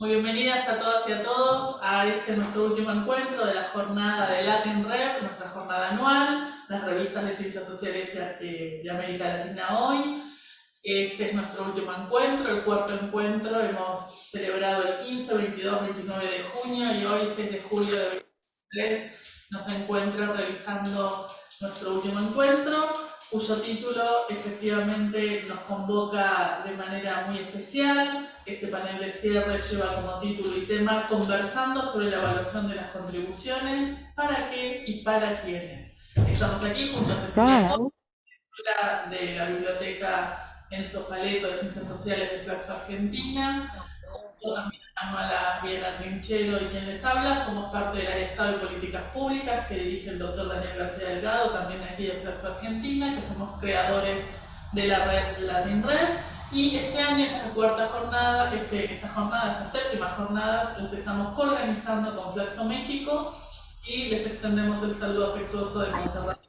Muy bienvenidas a todas y a todos a este nuestro último encuentro de la jornada de Latin Rep, nuestra jornada anual, las revistas de ciencias sociales de América Latina hoy. Este es nuestro último encuentro, el cuarto encuentro. Hemos celebrado el 15, 22, 29 de junio y hoy, 6 de julio de 2023, nos encuentra realizando nuestro último encuentro, cuyo título efectivamente nos convoca de manera muy especial. Este panel de cierre lleva como título y tema Conversando sobre la evaluación de las contribuciones, ¿para qué y para quiénes? Estamos aquí junto a Cecilia Torres, de la Biblioteca Enzo Faleto de Ciencias Sociales de Flaxo Argentina, junto también a Manuela Viena Trinchero y quien les habla. Somos parte del área de Estado y Políticas Públicas que dirige el doctor Daniel García Delgado, también de aquí de Flaxo Argentina, que somos creadores de la red Latin Red. Y este año, esta cuarta jornada, esta séptima jornada, las estamos organizando con Flaxo México y les extendemos el saludo afectuoso de Monserrat,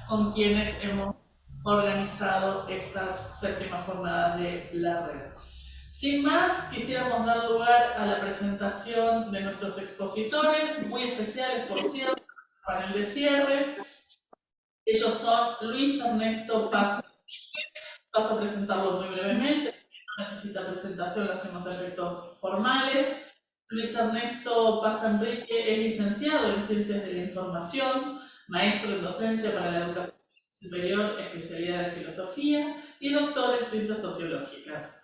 con quienes hemos organizado estas séptimas jornadas de la red. Sin más, quisiéramos dar lugar a la presentación de nuestros expositores, muy especiales, por cierto, panel de cierre. Ellos son Luis Ernesto Paz. Paso a presentarlo muy brevemente, si no necesita presentación, lo hacemos a efectos formales. Luis Ernesto Paz Enrique es licenciado en Ciencias de la Información, maestro en Docencia para la Educación Superior, especialidad de Filosofía y doctor en Ciencias Sociológicas.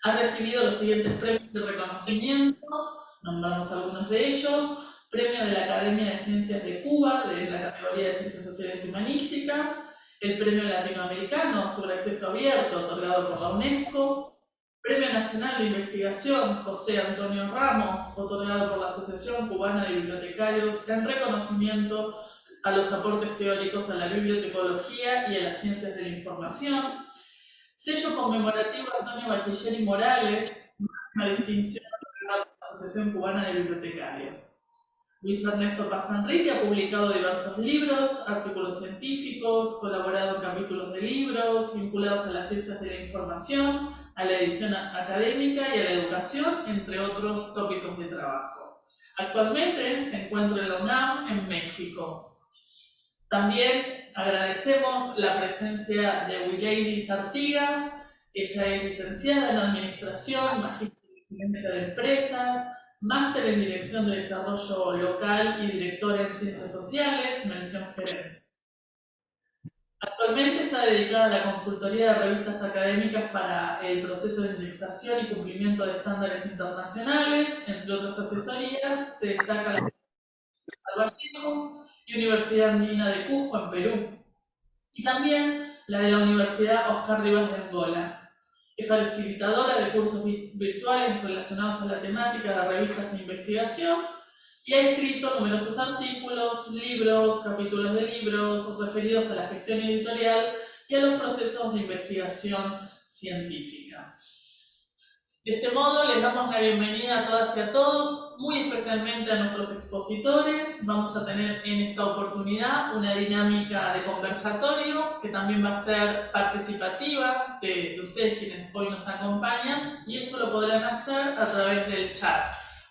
Ha recibido los siguientes premios y reconocimientos, nombramos algunos de ellos: Premio de la Academia de Ciencias de Cuba, en la categoría de Ciencias Sociales y Humanísticas; el Premio Latinoamericano sobre Acceso Abierto, otorgado por la UNESCO; Premio Nacional de Investigación José Antonio Ramos, otorgado por la Asociación Cubana de Bibliotecarios en reconocimiento a los aportes teóricos a la bibliotecología y a las ciencias de la información; sello conmemorativo Antonio Bachiller y Morales, una distinción otorgada por la Asociación Cubana de Bibliotecarios. Luis Ernesto Paz Enrique ha publicado diversos libros, artículos científicos, colaborado en capítulos de libros vinculados a las ciencias de la información, a la edición académica y a la educación, entre otros tópicos de trabajo. Actualmente se encuentra en la UNAM, en México. También agradecemos la presencia de Wileidis Artigas. Ella es licenciada en Administración, magíster en Gerencia de Empresas, máster en Dirección de Desarrollo Local y directora en Ciencias Sociales, mención Gerencia. Actualmente está dedicada a la consultoría de revistas académicas para el proceso de indexación y cumplimiento de estándares internacionales, entre otras asesorías. Se destaca la Vallejo y Universidad Andina de Cusco, en Perú, y también la de la Universidad Oscar Rivas de Angola. Es facilitadora de cursos virtuales relacionados a la temática de revistas e investigación y ha escrito numerosos artículos, libros, capítulos de libros referidos a la gestión editorial y a los procesos de investigación científica. De este modo, les damos la bienvenida a todas y a todos, muy especialmente a nuestros expositores. Vamos a tener en esta oportunidad una dinámica de conversatorio que también va a ser participativa de ustedes quienes hoy nos acompañan, y eso lo podrán hacer a través del chat.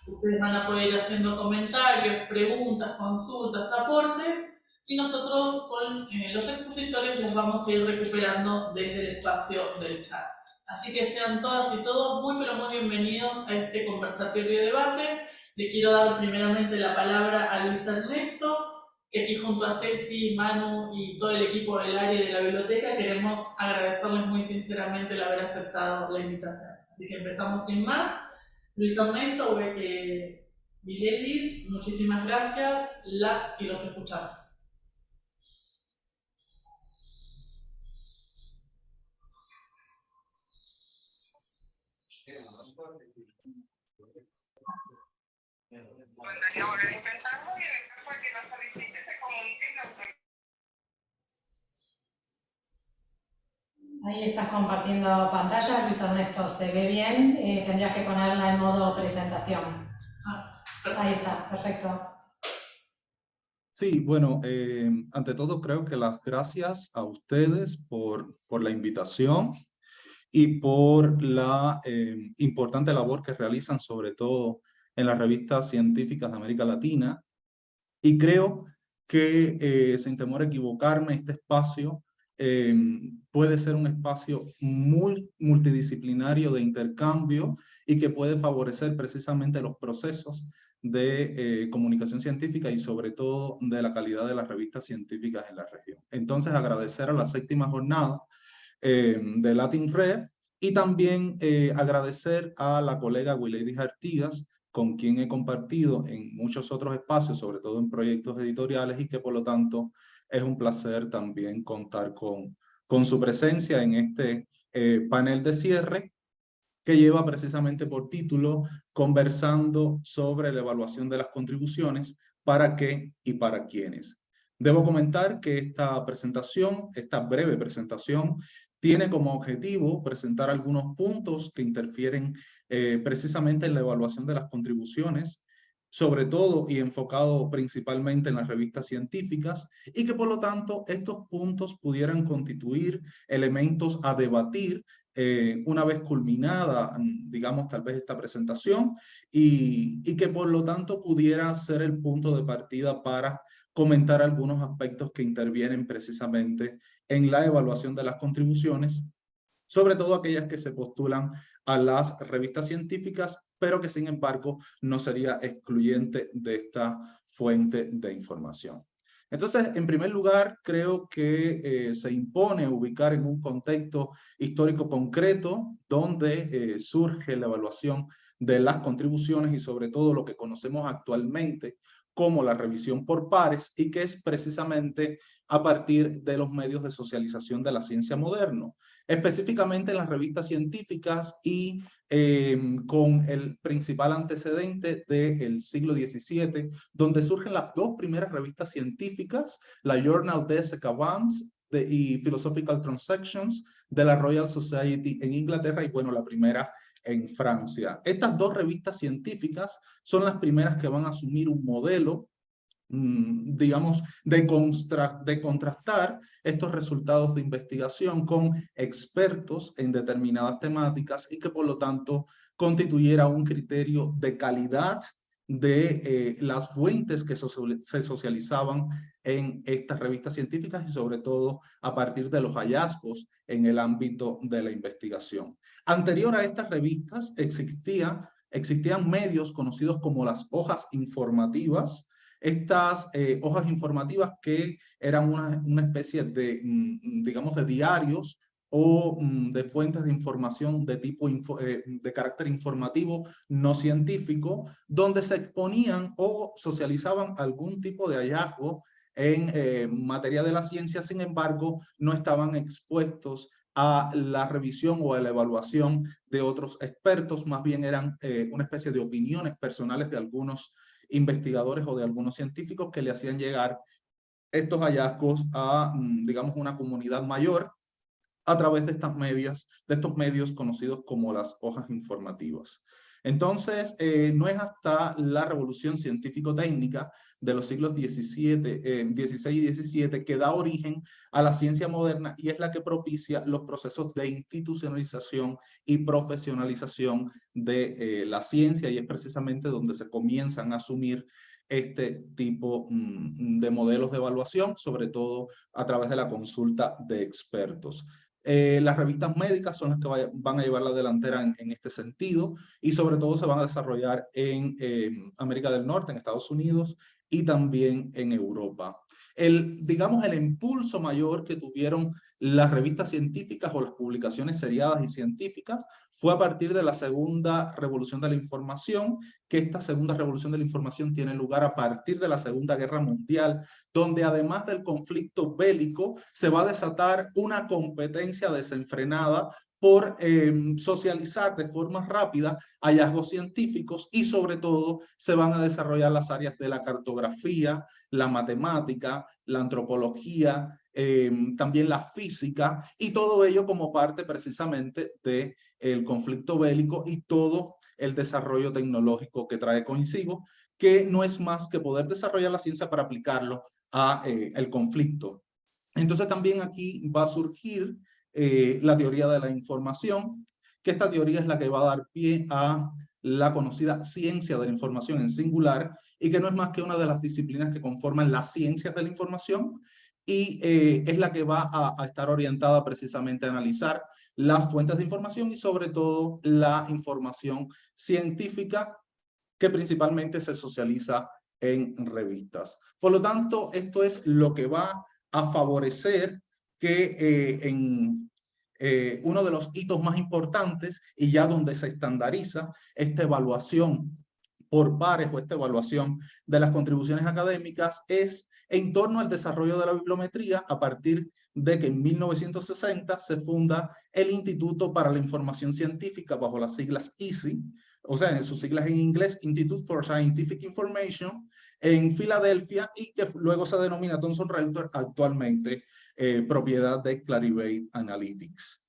Ustedes van a poder ir haciendo comentarios, preguntas, consultas, aportes, y nosotros con los expositores los vamos a ir recuperando desde el espacio del chat. Así que sean todas y todos muy pero muy bienvenidos a este conversatorio y debate. Le quiero dar primeramente la palabra a Luis Ernesto, que aquí junto a Ceci, Manu y todo el equipo del área de la biblioteca queremos agradecerles muy sinceramente el haber aceptado la invitación. Así que empezamos sin más. Luis Ernesto, Mirelis, muchísimas gracias, las y los escuchamos. Mandaría volver a intentarlo y en el caso de que no solicite, se comunique y lo. Ahí estás compartiendo pantalla, Luis Ernesto, se ve bien, tendrías que ponerla en modo presentación. Ahí está, perfecto. Sí, bueno, ante todo creo que las gracias a ustedes por la invitación y por la importante labor que realizan, sobre todo en las revistas científicas de América Latina. Y creo que, sin temor a equivocarme, este espacio puede ser un espacio muy multidisciplinario de intercambio y que puede favorecer precisamente los procesos de comunicación científica y sobre todo de la calidad de las revistas científicas en la región. Entonces, agradecer a la 7ª jornada de Latin Rev y también agradecer a la colega Wileidy Artigas, con quien he compartido en muchos otros espacios, sobre todo en proyectos editoriales, y que por lo tanto es un placer también contar con su presencia en este panel de cierre, que lleva precisamente por título Conversando sobre la evaluación de las contribuciones, ¿para qué y para quiénes? Debo comentar que esta presentación, esta breve presentación, tiene como objetivo presentar algunos puntos que interfieren precisamente en la evaluación de las contribuciones, sobre todo y enfocado principalmente en las revistas científicas, y que por lo tanto estos puntos pudieran constituir elementos a debatir una vez culminada, digamos, tal vez esta presentación, y que por lo tanto pudiera ser el punto de partida para comentar algunos aspectos que intervienen precisamente en la evaluación de las contribuciones, sobre todo aquellas que se postulan a las revistas científicas, pero que sin embargo no sería excluyente de esta fuente de información. Entonces, en primer lugar, creo que se impone ubicar en un contexto histórico concreto donde surge la evaluación de las contribuciones y sobre todo lo que conocemos actualmente como la revisión por pares, y que es precisamente a partir de los medios de socialización de la ciencia moderno, específicamente en las revistas científicas y con el principal antecedente del siglo XVII, donde surgen las dos primeras revistas científicas, la Journal des Savants y Philosophical Transactions de la Royal Society en Inglaterra, y bueno, la primera en Francia. Estas dos revistas científicas son las primeras que van a asumir un modelo, digamos, de contrastar estos resultados de investigación con expertos en determinadas temáticas, y que por lo tanto constituyera un criterio de calidad de las fuentes que se socializaban en estas revistas científicas, y sobre todo a partir de los hallazgos en el ámbito de la investigación. Anterior a estas revistas existían medios conocidos como las hojas informativas. Estas hojas informativas que eran una especie de, digamos, de diarios o de fuentes de información de tipo de carácter informativo no científico, donde se exponían o socializaban algún tipo de hallazgo en materia de la ciencia. Sin embargo, no estaban expuestos a la revisión o a la evaluación de otros expertos, más bien eran una especie de opiniones personales de algunos investigadores o de algunos científicos que le hacían llegar estos hallazgos a, digamos, una comunidad mayor a través de estos medios conocidos como las hojas informativas. Entonces, no es hasta la revolución científico-técnica de los siglos XVI y XVII que da origen a la ciencia moderna, y es la que propicia los procesos de institucionalización y profesionalización de la ciencia, y es precisamente donde se comienzan a asumir este tipo de modelos de evaluación, sobre todo a través de la consulta de expertos. Las revistas médicas son las que van a llevar la delantera en este sentido, y sobre todo se van a desarrollar en América del Norte, en Estados Unidos y también en Europa. Digamos, el impulso mayor que tuvieron las revistas científicas o las publicaciones seriadas y científicas fue a partir de la segunda revolución de la información, que esta segunda revolución de la información tiene lugar a partir de la Segunda Guerra Mundial, donde además del conflicto bélico se va a desatar una competencia desenfrenada por socializar de forma rápida hallazgos científicos, y sobre todo se van a desarrollar las áreas de la cartografía, la matemática, la antropología, también la física, y todo ello como parte precisamente del conflicto bélico y todo el desarrollo tecnológico que trae consigo, que no es más que poder desarrollar la ciencia para aplicarlo a el conflicto. Entonces también aquí va a surgir la teoría de la información, que esta teoría es la que va a dar pie a la conocida ciencia de la información en singular, y que no es más que una de las disciplinas que conforman las ciencias de la información, y es la que va a estar orientada precisamente a analizar las fuentes de información y sobre todo la información científica que principalmente se socializa en revistas. Por lo tanto, esto es lo que va a favorecer que uno de los hitos más importantes y ya donde se estandariza esta evaluación por pares o esta evaluación de las contribuciones académicas es en torno al desarrollo de la bibliometría a partir de que en 1960 se funda el Instituto para la Información Científica bajo las siglas ISI, o sea, en sus siglas en inglés, Institute for Scientific Information, en Filadelfia, y que luego se denomina Thomson Reuters, actualmente propiedad de Clarivate Analytics.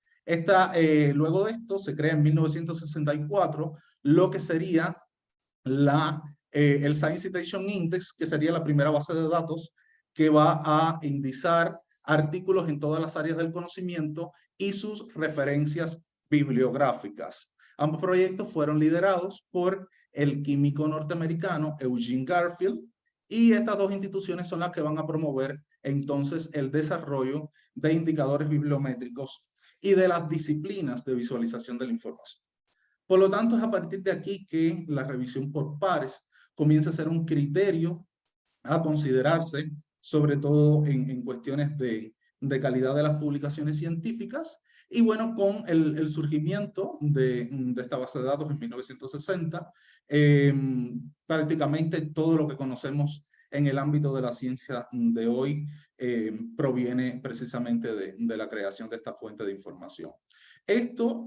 Luego de esto se crea en 1964 lo que sería el Science Citation Index, que sería la primera base de datos que va a indizar artículos en todas las áreas del conocimiento y sus referencias bibliográficas. Ambos proyectos fueron liderados por el químico norteamericano Eugene Garfield, y estas dos instituciones son las que van a promover entonces el desarrollo de indicadores bibliométricos y de las disciplinas de visualización de la información. Por lo tanto, es a partir de aquí que la revisión por pares comienza a ser un criterio a considerarse, sobre todo en cuestiones de calidad de las publicaciones científicas. Y bueno, con el surgimiento de esta base de datos en 1960, prácticamente todo lo que conocemos en el ámbito de la ciencia de hoy proviene precisamente de la creación de esta fuente de información. Esto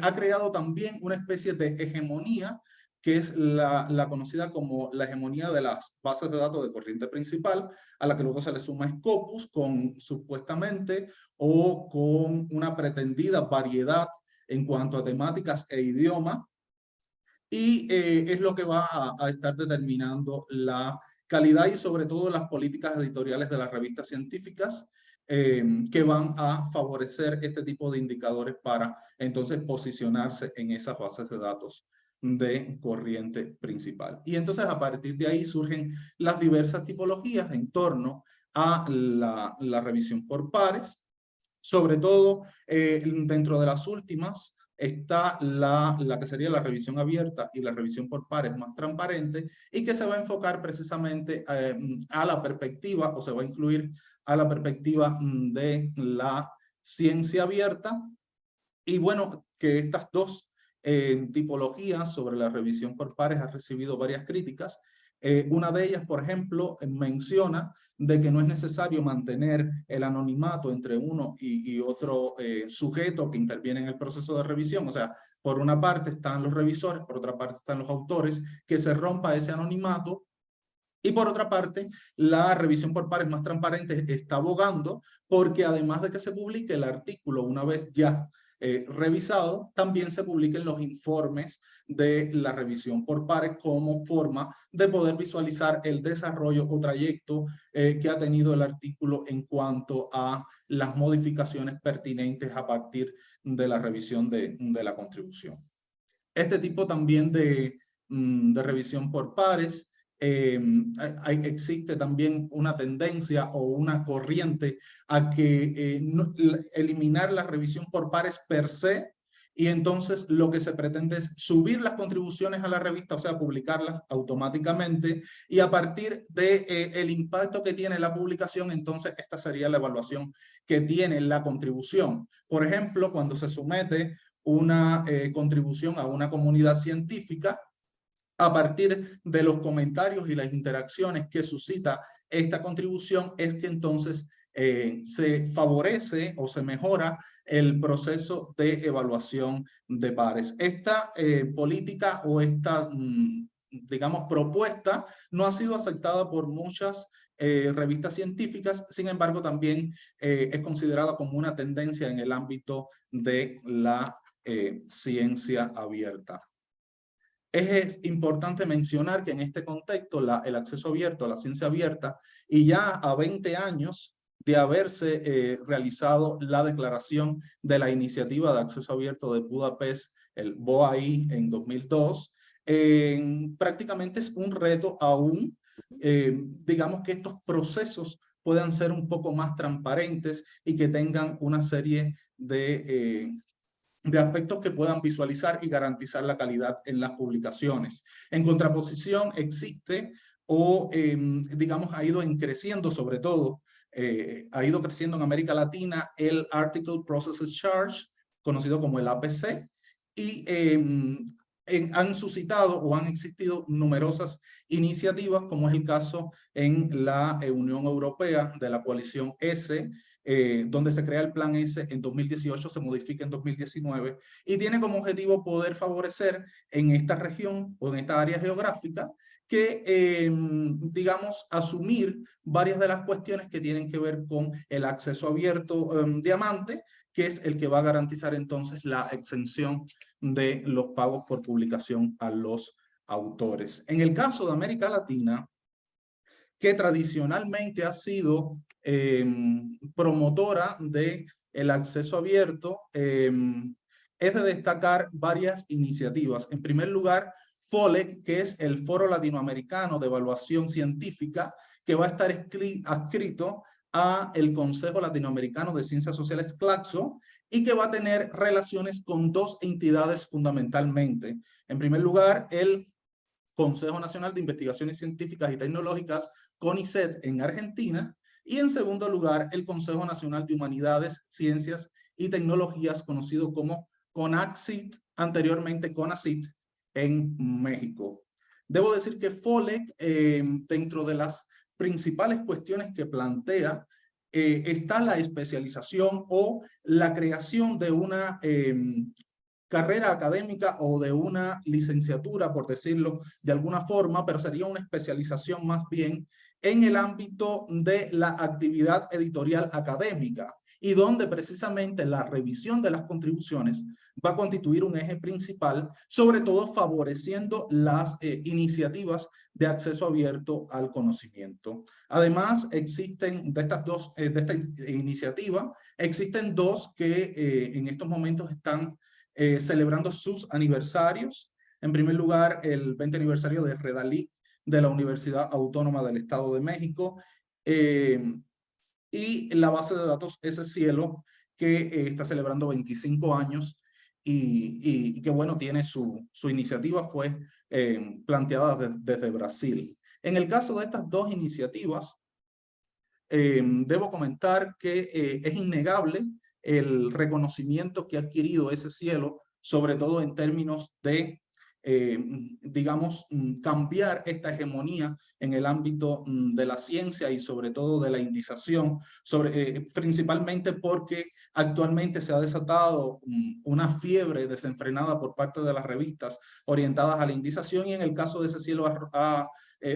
ha creado también una especie de hegemonía, que es la conocida como la hegemonía de las bases de datos de corriente principal, a la que luego se le suma Scopus con supuestamente o con una pretendida variedad en cuanto a temáticas e idioma, y es lo que va a estar determinando la calidad y sobre todo las políticas editoriales de las revistas científicas, que van a favorecer este tipo de indicadores para entonces posicionarse en esas bases de datos de corriente principal. Y entonces a partir de ahí surgen las diversas tipologías en torno a la revisión por pares. Sobre todo dentro de las últimas está la que sería la revisión abierta y la revisión por pares más transparente, y que se va a enfocar precisamente a la perspectiva, o se va a incluir a la perspectiva de la ciencia abierta. Y bueno, que estas dos tipologías sobre la revisión por pares ha recibido varias críticas. Una de ellas, por ejemplo, menciona de que no es necesario mantener el anonimato entre uno y otro sujeto que interviene en el proceso de revisión. O sea, por una parte están los revisores, por otra parte están los autores, que se rompa ese anonimato. Y por otra parte, la revisión por pares más transparente está abogando porque además de que se publique el artículo una vez ya revisado, también se publiquen los informes de la revisión por pares como forma de poder visualizar el desarrollo o trayecto que ha tenido el artículo en cuanto a las modificaciones pertinentes a partir de la revisión de la contribución. Este tipo también de revisión por pares, existe también una tendencia o una corriente a que eliminar la revisión por pares per se, y entonces lo que se pretende es subir las contribuciones a la revista, o sea, publicarlas automáticamente, y a partir de el impacto que tiene la publicación, entonces esta sería la evaluación que tiene la contribución. Por ejemplo, cuando se somete una contribución a una comunidad científica, a partir de los comentarios y las interacciones que suscita esta contribución, es que entonces se favorece o se mejora el proceso de evaluación de pares. Esta política o esta, digamos, propuesta no ha sido aceptada por muchas revistas científicas. Sin embargo, también es considerada como una tendencia en el ámbito de la ciencia abierta. Es importante mencionar que en este contexto el acceso abierto a la ciencia abierta, y ya a 20 años de haberse realizado la declaración de la Iniciativa de Acceso Abierto de Budapest, el BOAI, en 2002. Prácticamente es un reto aún, digamos, que estos procesos puedan ser un poco más transparentes y que tengan una serie de aspectos que puedan visualizar y garantizar la calidad en las publicaciones. En contraposición existe digamos, ha ido creciendo, sobre todo, ha ido creciendo en América Latina el Article Processes Charge, conocido como el APC, y han suscitado o han existido numerosas iniciativas, como es el caso en la Unión Europea de la coalición S, donde se crea el plan S en 2018, se modifica en 2019 y tiene como objetivo poder favorecer en esta región o en esta área geográfica que, digamos, asumir varias de las cuestiones que tienen que ver con el acceso abierto diamante, que es el que va a garantizar entonces la exención de los pagos por publicación a los autores. En el caso de América Latina, que tradicionalmente ha sido promotora del acceso abierto, es de destacar varias iniciativas. En primer lugar, FOLEC, que es el Foro Latinoamericano de Evaluación Científica, que va a estar adscrito a el Consejo Latinoamericano de Ciencias Sociales, CLACSO, y que va a tener relaciones con dos entidades fundamentalmente. En primer lugar, el Consejo Nacional de Investigaciones Científicas y Tecnológicas, CONICET, en Argentina, y en segundo lugar, el Consejo Nacional de Humanidades, Ciencias y Tecnologías, conocido como CONACYT, anteriormente CONACYT, en México. Debo decir que FOLEC, dentro de las principales cuestiones que plantea, está la especialización o la creación de una carrera académica o de una licenciatura, por decirlo de alguna forma, pero sería una especialización más bien en el ámbito de la actividad editorial académica, y donde precisamente la revisión de las contribuciones va a constituir un eje principal, sobre todo favoreciendo las iniciativas de acceso abierto al conocimiento. Además, existen de esta iniciativa, existen dos que en estos momentos están celebrando sus aniversarios. En primer lugar, el 20 aniversario de Redalic de la Universidad Autónoma del Estado de México, y la base de datos SCielo, que está celebrando 25 años y que, bueno, tiene su iniciativa, fue planteada desde Brasil. En el caso de estas dos iniciativas, debo comentar que es innegable el reconocimiento que ha adquirido SCielo, sobre todo en términos de, digamos, cambiar esta hegemonía en el ámbito de la ciencia y sobre todo de la indización, principalmente porque actualmente se ha desatado una fiebre desenfrenada por parte de las revistas orientadas a la indización, y en el caso de SCielo ha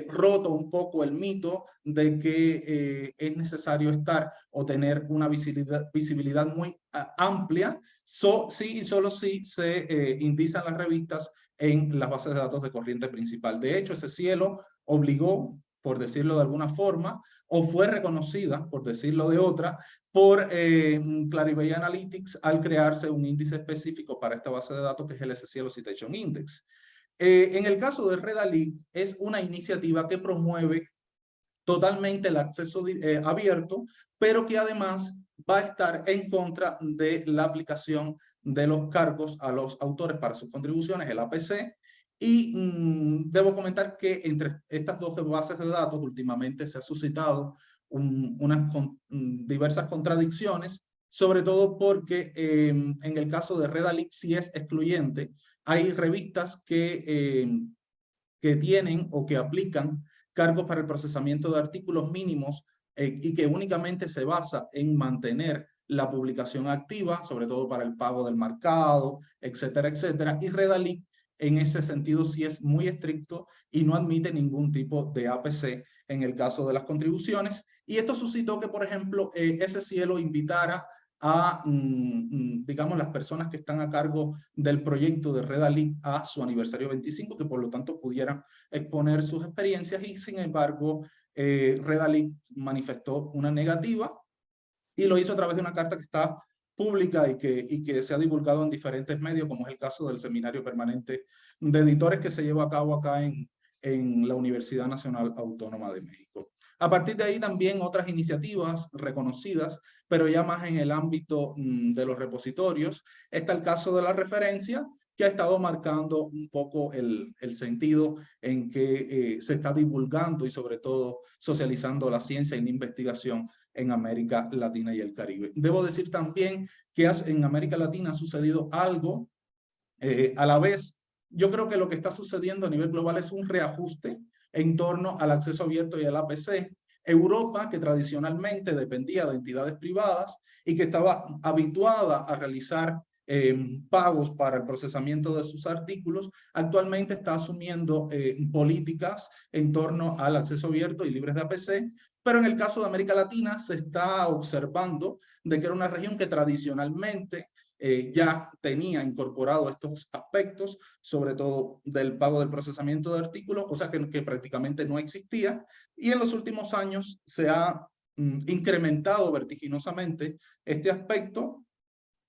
roto un poco el mito de que es necesario estar o tener una visibilidad muy amplia, sí y solo si se indizan las revistas en las bases de datos de corriente principal. De hecho, SCielo obligó, por decirlo de alguna forma, o fue reconocida, por decirlo de otra, por Clarivate Analytics al crearse un índice específico para esta base de datos, que es el SCielo Citation Index. En el caso de Redalic, es una iniciativa que promueve totalmente el acceso abierto, pero que además va a estar en contra de la aplicación de los cargos a los autores para sus contribuciones, el APC, y debo comentar que entre estas dos bases de datos últimamente se ha suscitado unas diversas contradicciones, sobre todo porque en el caso de Redalic sí es excluyente. Hay revistas que tienen o que aplican cargos para el procesamiento de artículos mínimos y que únicamente se basa en mantener la publicación activa, sobre todo para el pago del marcado, etcétera, etcétera. Y Redalic en ese sentido sí es muy estricto y no admite ningún tipo de APC en el caso de las contribuciones. Y esto suscitó que, por ejemplo, SCielo invitara a, digamos, las personas que están a cargo del proyecto de Redalic a su aniversario 25, que por lo tanto pudieran exponer sus experiencias, y sin embargo Redalic manifestó una negativa y lo hizo a través de una carta que está pública y que se ha divulgado en diferentes medios, como es el caso del Seminario Permanente de Editores que se lleva a cabo acá en la Universidad Nacional Autónoma de México. A partir de ahí también otras iniciativas reconocidas, pero ya más en el ámbito de los repositorios. Está el caso de la referencia, que ha estado marcando un poco el sentido en que se está divulgando y sobre todo socializando la ciencia y la investigación en América Latina y el Caribe. Debo decir también que en América Latina ha sucedido algo a la vez. Yo creo que lo que está sucediendo a nivel global es un reajuste en torno al acceso abierto y al APC. Europa, que tradicionalmente dependía de entidades privadas y que estaba habituada a realizar pagos para el procesamiento de sus artículos, actualmente está asumiendo políticas en torno al acceso abierto y libres de APC, pero en el caso de América Latina se está observando de que era una región que tradicionalmente ya tenía incorporado estos aspectos, sobre todo del pago del procesamiento de artículos, cosa que prácticamente no existía, y en los últimos años se ha incrementado vertiginosamente este aspecto,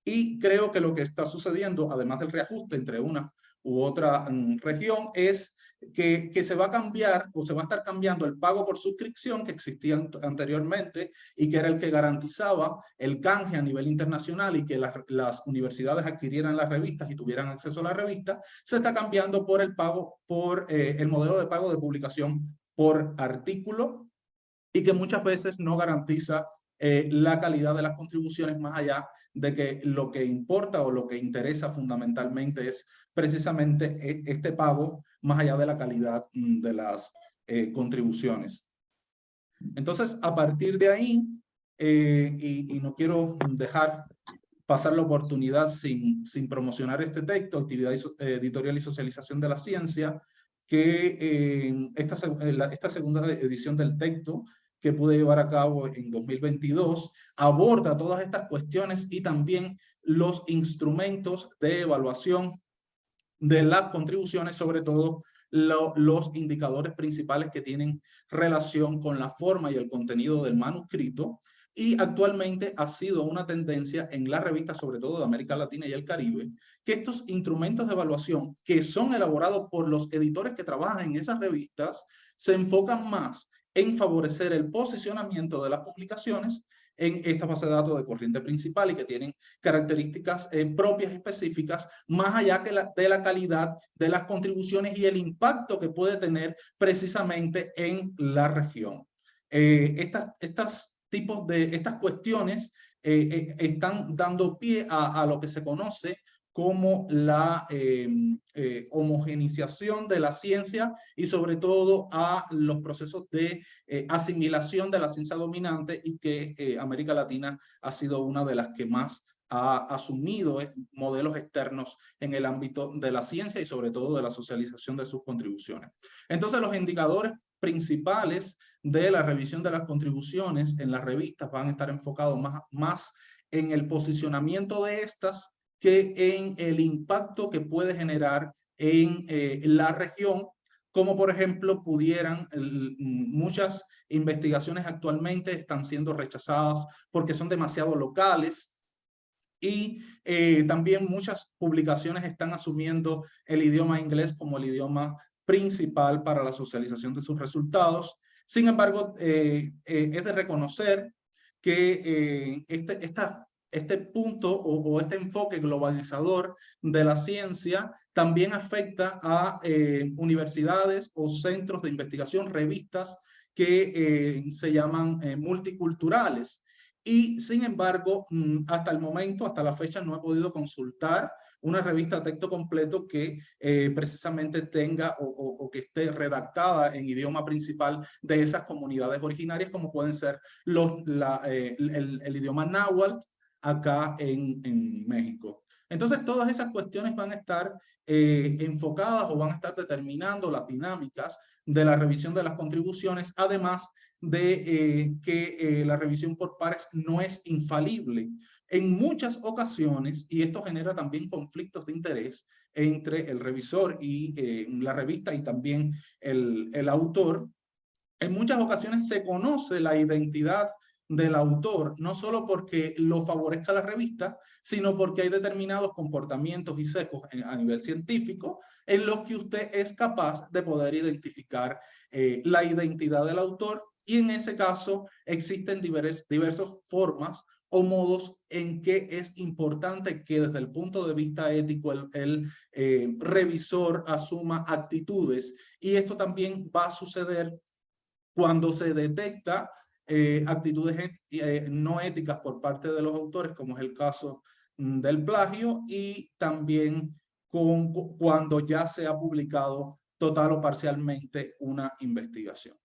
y creo que lo que está sucediendo, además del reajuste entre una u otra región, es que se va a cambiar o se va a estar cambiando el pago por suscripción que existía anteriormente y que era el que garantizaba el canje a nivel internacional y que las universidades adquirieran las revistas y tuvieran acceso a la revista. Se está cambiando por el pago, por el modelo de pago de publicación por artículo, y que muchas veces no garantiza la calidad de las contribuciones, más allá de que lo que importa o lo que interesa fundamentalmente es precisamente este pago, más allá de la calidad de las contribuciones. Entonces, a partir de ahí, y no quiero dejar pasar la oportunidad sin promocionar este texto, Actividad Editorial y Socialización de la Ciencia, que esta segunda edición del texto que pude llevar a cabo en 2022, aborda todas estas cuestiones y también los instrumentos de evaluación de las contribuciones, sobre todo los indicadores principales que tienen relación con la forma y el contenido del manuscrito. Y actualmente ha sido una tendencia en la revista, sobre todo de América Latina y el Caribe, que estos instrumentos de evaluación que son elaborados por los editores que trabajan en esas revistas se enfocan más en favorecer el posicionamiento de las publicaciones en esta base de datos de corriente principal y que tienen características propias específicas, más allá que de la calidad de las contribuciones y el impacto que puede tener precisamente en la región. Estas cuestiones están dando pie a lo que se conoce como la homogeneización de la ciencia y sobre todo a los procesos de asimilación de la ciencia dominante, y que América Latina ha sido una de las que más ha asumido modelos externos en el ámbito de la ciencia y sobre todo de la socialización de sus contribuciones. Entonces, los indicadores principales de la revisión de las contribuciones en las revistas van a estar enfocados más en el posicionamiento de estas que en el impacto que puede generar en la región, como por ejemplo muchas investigaciones actualmente están siendo rechazadas porque son demasiado locales, y también muchas publicaciones están asumiendo el idioma inglés como el idioma principal para la socialización de sus resultados. Sin embargo, es de reconocer que este punto o este enfoque globalizador de la ciencia también afecta a universidades o centros de investigación, revistas que se llaman multiculturales. Y sin embargo, hasta el momento, hasta la fecha, no he podido consultar una revista de texto completo que precisamente tenga o que esté redactada en idioma principal de esas comunidades originarias, como pueden ser el idioma náhuatl acá en México. Entonces, todas esas cuestiones van a estar enfocadas o van a estar determinando las dinámicas de la revisión de las contribuciones, además de que la revisión por pares no es infalible. En muchas ocasiones, y esto genera también conflictos de interés entre el revisor y la revista y también el autor, en muchas ocasiones se conoce la identidad del autor, no solo porque lo favorezca la revista, sino porque hay determinados comportamientos y sesgos a nivel científico en los que usted es capaz de poder identificar la identidad del autor, y en ese caso existen diversas formas o modos en que es importante que desde el punto de vista ético el revisor asuma actitudes, y esto también va a suceder cuando se detecta actitudes no éticas por parte de los autores, como es el caso del plagio, y también cuando ya se ha publicado total o parcialmente una investigación.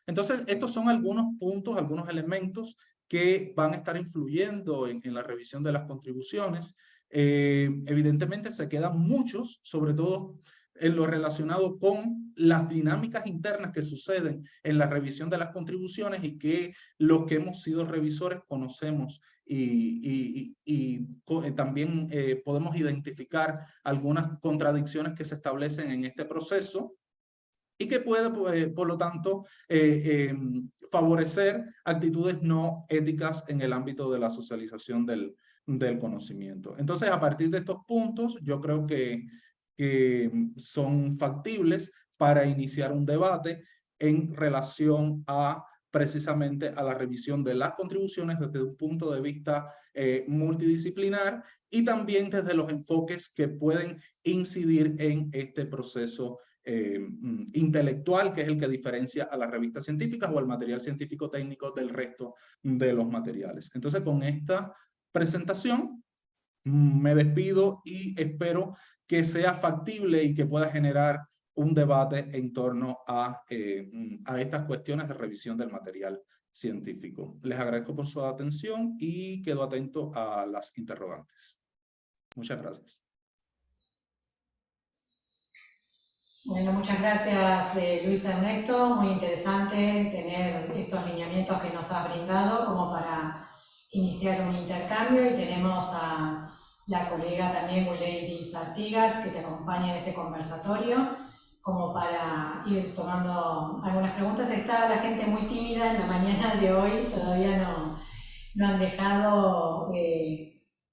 Entonces, estos son algunos puntos, algunos elementos que van a estar influyendo en la revisión de las contribuciones. Evidentemente se quedan muchos, sobre todo en lo relacionado con las dinámicas internas que suceden en la revisión de las contribuciones, y que los que hemos sido revisores conocemos, y también podemos identificar algunas contradicciones que se establecen en este proceso, y que puede, por lo tanto, favorecer actitudes no éticas en el ámbito de la socialización del conocimiento. Entonces, a partir de estos puntos, yo creo que son factibles para iniciar un debate en relación a precisamente a la revisión de las contribuciones desde un punto de vista multidisciplinar, y también desde los enfoques que pueden incidir en este proceso intelectual, que es el que diferencia a las revistas científicas o al material científico técnico del resto de los materiales. Entonces, con esta presentación me despido y espero que sea factible y que pueda generar un debate en torno a estas cuestiones de revisión del material científico. Les agradezco por su atención y quedo atento a las interrogantes. Muchas gracias. Bueno, muchas gracias Luis Ernesto, muy interesante tener estos lineamientos que nos has brindado como para iniciar un intercambio, y tenemos a la colega también Wilady Artigas que te acompaña en este conversatorio como para ir tomando algunas preguntas. Está la gente muy tímida en la mañana de hoy, todavía no han dejado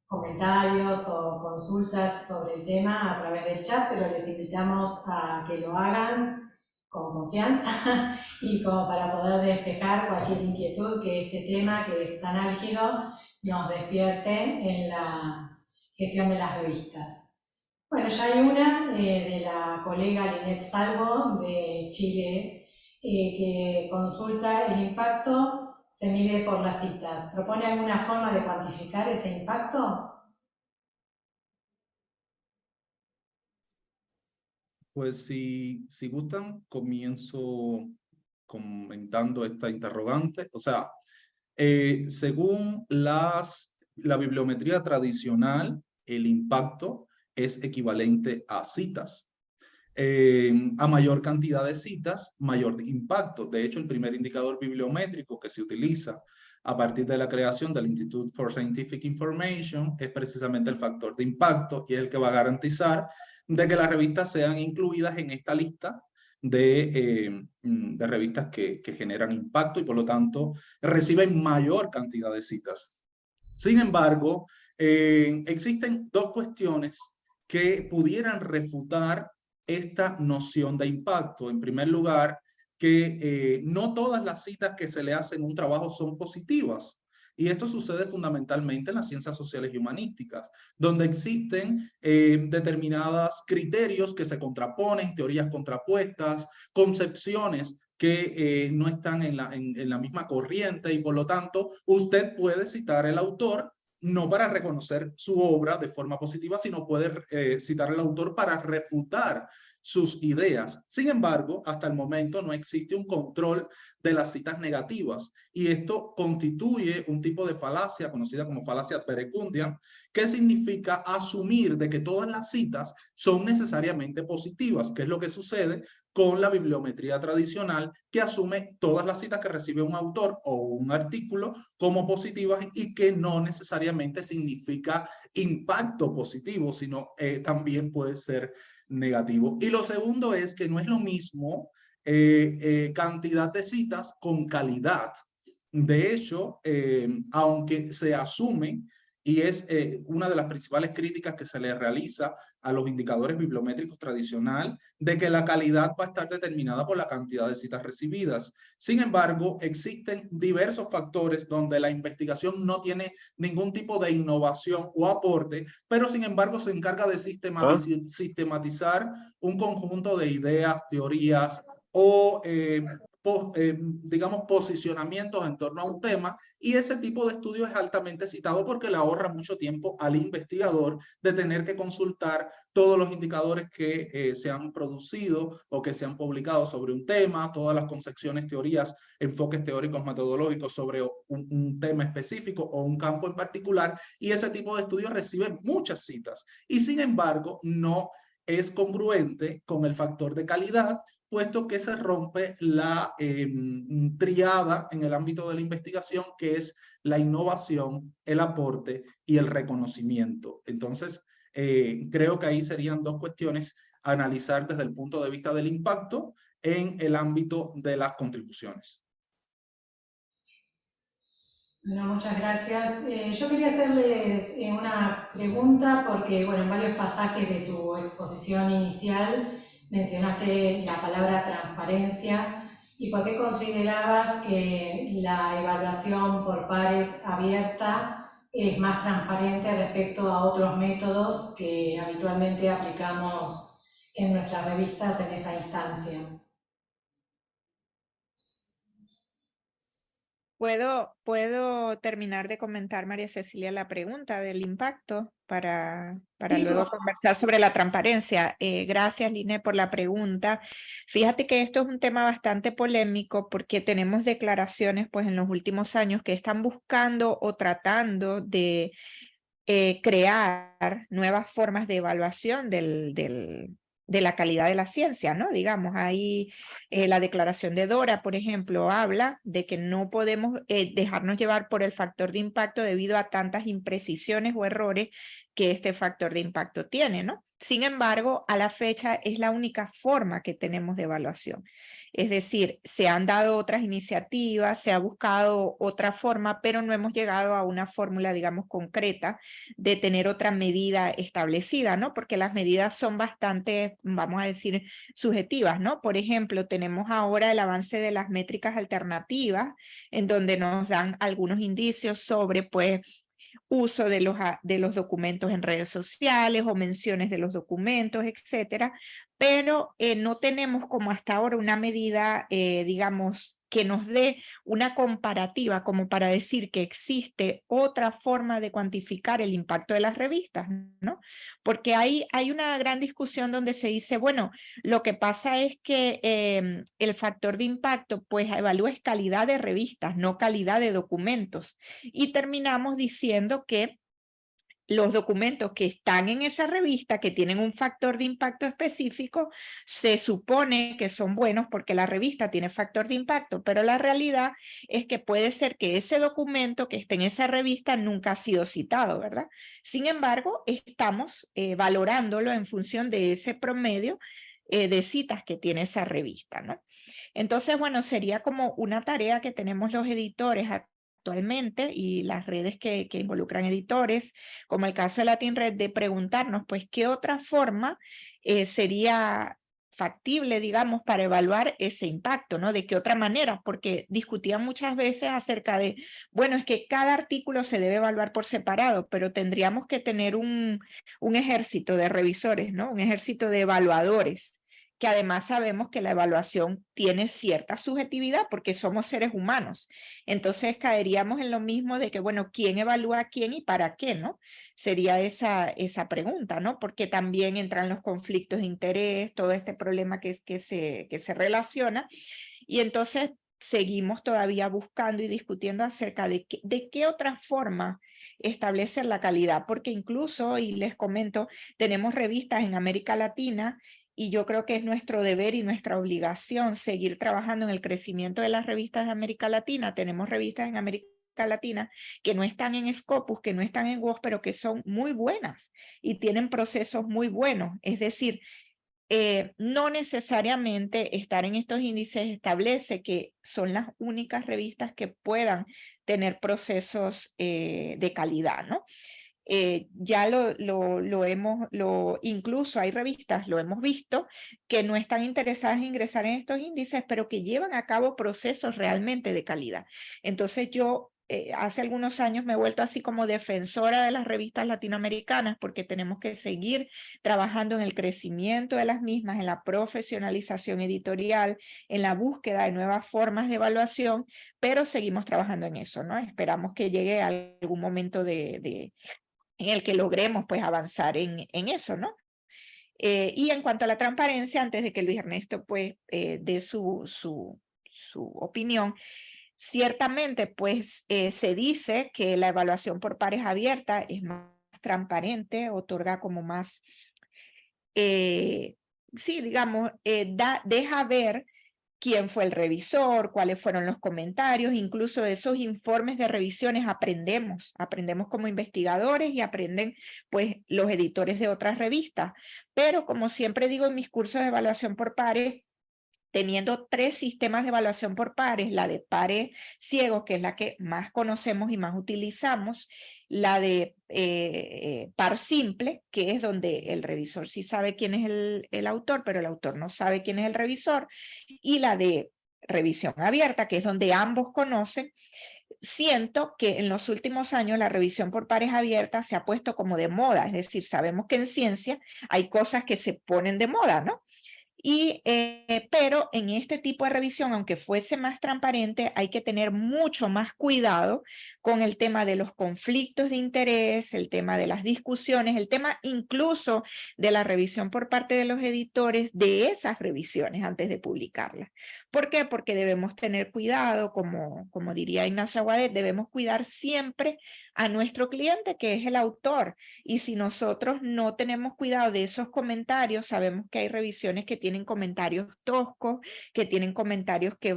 comentarios o consultas sobre el tema a través del chat, pero les invitamos a que lo hagan con confianza y como para poder despejar cualquier inquietud que este tema, que es tan álgido, nos despierte en la gestión de las revistas. Bueno, ya hay una de la colega Linet Salvo de Chile que consulta: el impacto se mide por las citas. ¿Propone alguna forma de cuantificar ese impacto? Pues si gustan, comienzo comentando esta interrogante. O sea, según la bibliometría tradicional, el impacto es equivalente a citas. A mayor cantidad de citas, mayor impacto. De hecho, el primer indicador bibliométrico que se utiliza a partir de la creación del Institute for Scientific Information es precisamente el factor de impacto, y es el que va a garantizar de que las revistas sean incluidas en esta lista de revistas que generan impacto y por lo tanto reciben mayor cantidad de citas. Sin embargo, existen dos cuestiones que pudieran refutar esta noción de impacto. En primer lugar, que no todas las citas que se le hacen a un trabajo son positivas. Y esto sucede fundamentalmente en las ciencias sociales y humanísticas, donde existen determinados criterios que se contraponen, teorías contrapuestas, concepciones que no están en la misma corriente, y por lo tanto usted puede citar al autor no para reconocer su obra de forma positiva, sino puede citar al autor para refutar sus ideas. Sin embargo, hasta el momento no existe un control de las citas negativas, y esto constituye un tipo de falacia conocida como falacia perecundia, que significa asumir de que todas las citas son necesariamente positivas, que es lo que sucede con la bibliometría tradicional, que asume todas las citas que recibe un autor o un artículo como positivas, y que no necesariamente significa impacto positivo, sino también puede ser negativo. Y lo segundo es que no es lo mismo cantidad de citas con calidad. De hecho, aunque se asume, y es una de las principales críticas que se le realiza a los indicadores bibliométricos tradicional, de que la calidad va a estar determinada por la cantidad de citas recibidas. Sin embargo, existen diversos factores donde la investigación no tiene ningún tipo de innovación o aporte, pero sin embargo se encarga de sistematizar un conjunto de ideas, teorías o digamos, posicionamientos en torno a un tema, y ese tipo de estudio es altamente citado porque le ahorra mucho tiempo al investigador de tener que consultar todos los indicadores que se han producido o que se han publicado sobre un tema, todas las concepciones, teorías, enfoques teóricos metodológicos sobre un tema específico o un campo en particular, y ese tipo de estudios recibe muchas citas y sin embargo no es congruente con el factor de calidad, puesto que se rompe la triada en el ámbito de la investigación, que es la innovación, el aporte y el reconocimiento. Entonces, creo que ahí serían dos cuestiones a analizar desde el punto de vista del impacto en el ámbito de las contribuciones. Bueno, muchas gracias. Yo quería hacerles una pregunta porque, bueno, en varios pasajes de tu exposición inicial mencionaste la palabra transparencia y por qué considerabas que la evaluación por pares abierta es más transparente respecto a otros métodos que habitualmente aplicamos en nuestras revistas en esa instancia. ¿Puedo terminar de comentar, María Cecilia, la pregunta del impacto para Sí, luego conversar sobre la transparencia? Gracias, Line, por la pregunta. Fíjate que esto es un tema bastante polémico porque tenemos declaraciones pues, en los últimos años que están buscando o tratando de crear nuevas formas de evaluación de la calidad de la ciencia, ¿no? Digamos, ahí la declaración de Dora, por ejemplo, habla de que no podemos dejarnos llevar por el factor de impacto debido a tantas imprecisiones o errores que este factor de impacto tiene, ¿no? Sin embargo, a la fecha es la única forma que tenemos de evaluación. Es decir, se han dado otras iniciativas, se ha buscado otra forma, pero no hemos llegado a una fórmula, digamos, concreta de tener otra medida establecida, ¿no? Porque las medidas son bastante, vamos a decir, subjetivas, ¿no? Por ejemplo, tenemos ahora el avance de las métricas alternativas, en donde nos dan algunos indicios sobre, pues, uso de los documentos en redes sociales o menciones de los documentos, etcétera, pero no tenemos como hasta ahora una medida, digamos, que nos dé una comparativa como para decir que existe otra forma de cuantificar el impacto de las revistas, ¿no? Porque hay una gran discusión donde se dice, bueno, lo que pasa es que el factor de impacto pues evalúa es calidad de revistas, no calidad de documentos. Y terminamos diciendo que los documentos que están en esa revista, que tienen un factor de impacto específico, se supone que son buenos porque la revista tiene factor de impacto, pero la realidad es que puede ser que ese documento que esté en esa revista nunca ha sido citado, ¿verdad? Sin embargo, estamos valorándolo en función de ese promedio de citas que tiene esa revista, ¿no? Entonces, bueno, sería como una tarea que tenemos los editores actualmente y las redes que involucran editores, como el caso de Latin Red, de preguntarnos, pues, ¿qué otra forma sería factible, digamos, para evaluar ese impacto, ¿no? ¿De qué otra manera? Porque discutían muchas veces acerca de, bueno, es que cada artículo se debe evaluar por separado, pero tendríamos que tener un ejército de revisores, ¿no? Un ejército de evaluadores, que además sabemos que la evaluación tiene cierta subjetividad porque somos seres humanos. Entonces caeríamos en lo mismo de que, bueno, ¿quién evalúa a quién y para qué, no? Sería esa pregunta, ¿no? Porque también entran los conflictos de interés, todo este problema que se relaciona. Y entonces seguimos todavía buscando y discutiendo acerca de qué otra forma establecer la calidad, porque incluso, y les comento, tenemos revistas en América Latina y yo creo que es nuestro deber y nuestra obligación seguir trabajando en el crecimiento de las revistas de América Latina. Tenemos revistas en América Latina que no están en Scopus, que no están en WOS, pero que son muy buenas y tienen procesos muy buenos. Es decir, no necesariamente estar en estos índices establece que son las únicas revistas que puedan tener procesos de calidad, ¿no? Ya incluso hay revistas, lo hemos visto, que no están interesadas en ingresar en estos índices, pero que llevan a cabo procesos realmente de calidad. Entonces yo hace algunos años me he vuelto así como defensora de las revistas latinoamericanas, porque tenemos que seguir trabajando en el crecimiento de las mismas, en la profesionalización editorial, en la búsqueda de nuevas formas de evaluación, pero seguimos trabajando en eso, ¿no? Esperamos que llegue algún momento en el que logremos pues avanzar en eso, ¿no? Y en cuanto a la transparencia, antes de que Luis Ernesto pues dé su opinión, ciertamente pues se dice que la evaluación por pares abierta es más transparente, otorga como más, sí, digamos, deja ver quién fue el revisor, cuáles fueron los comentarios, incluso de esos informes de revisiones aprendemos como investigadores y aprenden pues los editores de otras revistas. Pero como siempre digo en mis cursos de evaluación por pares, teniendo 3 sistemas de evaluación por pares, la de pares ciegos, que es la que más conocemos y más utilizamos, la de par simple, que es donde el revisor sí sabe quién es el autor, pero el autor no sabe quién es el revisor, y la de revisión abierta, que es donde ambos conocen. Siento que en los últimos años la revisión por pares abiertas se ha puesto como de moda, es decir, sabemos que en ciencia hay cosas que se ponen de moda, ¿no? Pero en este tipo de revisión, aunque fuese más transparente, hay que tener mucho más cuidado con el tema de los conflictos de interés, el tema de las discusiones, el tema incluso de la revisión por parte de los editores de esas revisiones antes de publicarlas. ¿Por qué? Porque debemos tener cuidado, como diría Ignacio Aguadet, debemos cuidar siempre a nuestro cliente, que es el autor. Y si nosotros no tenemos cuidado de esos comentarios, sabemos que hay revisiones que tienen comentarios toscos, que tienen comentarios que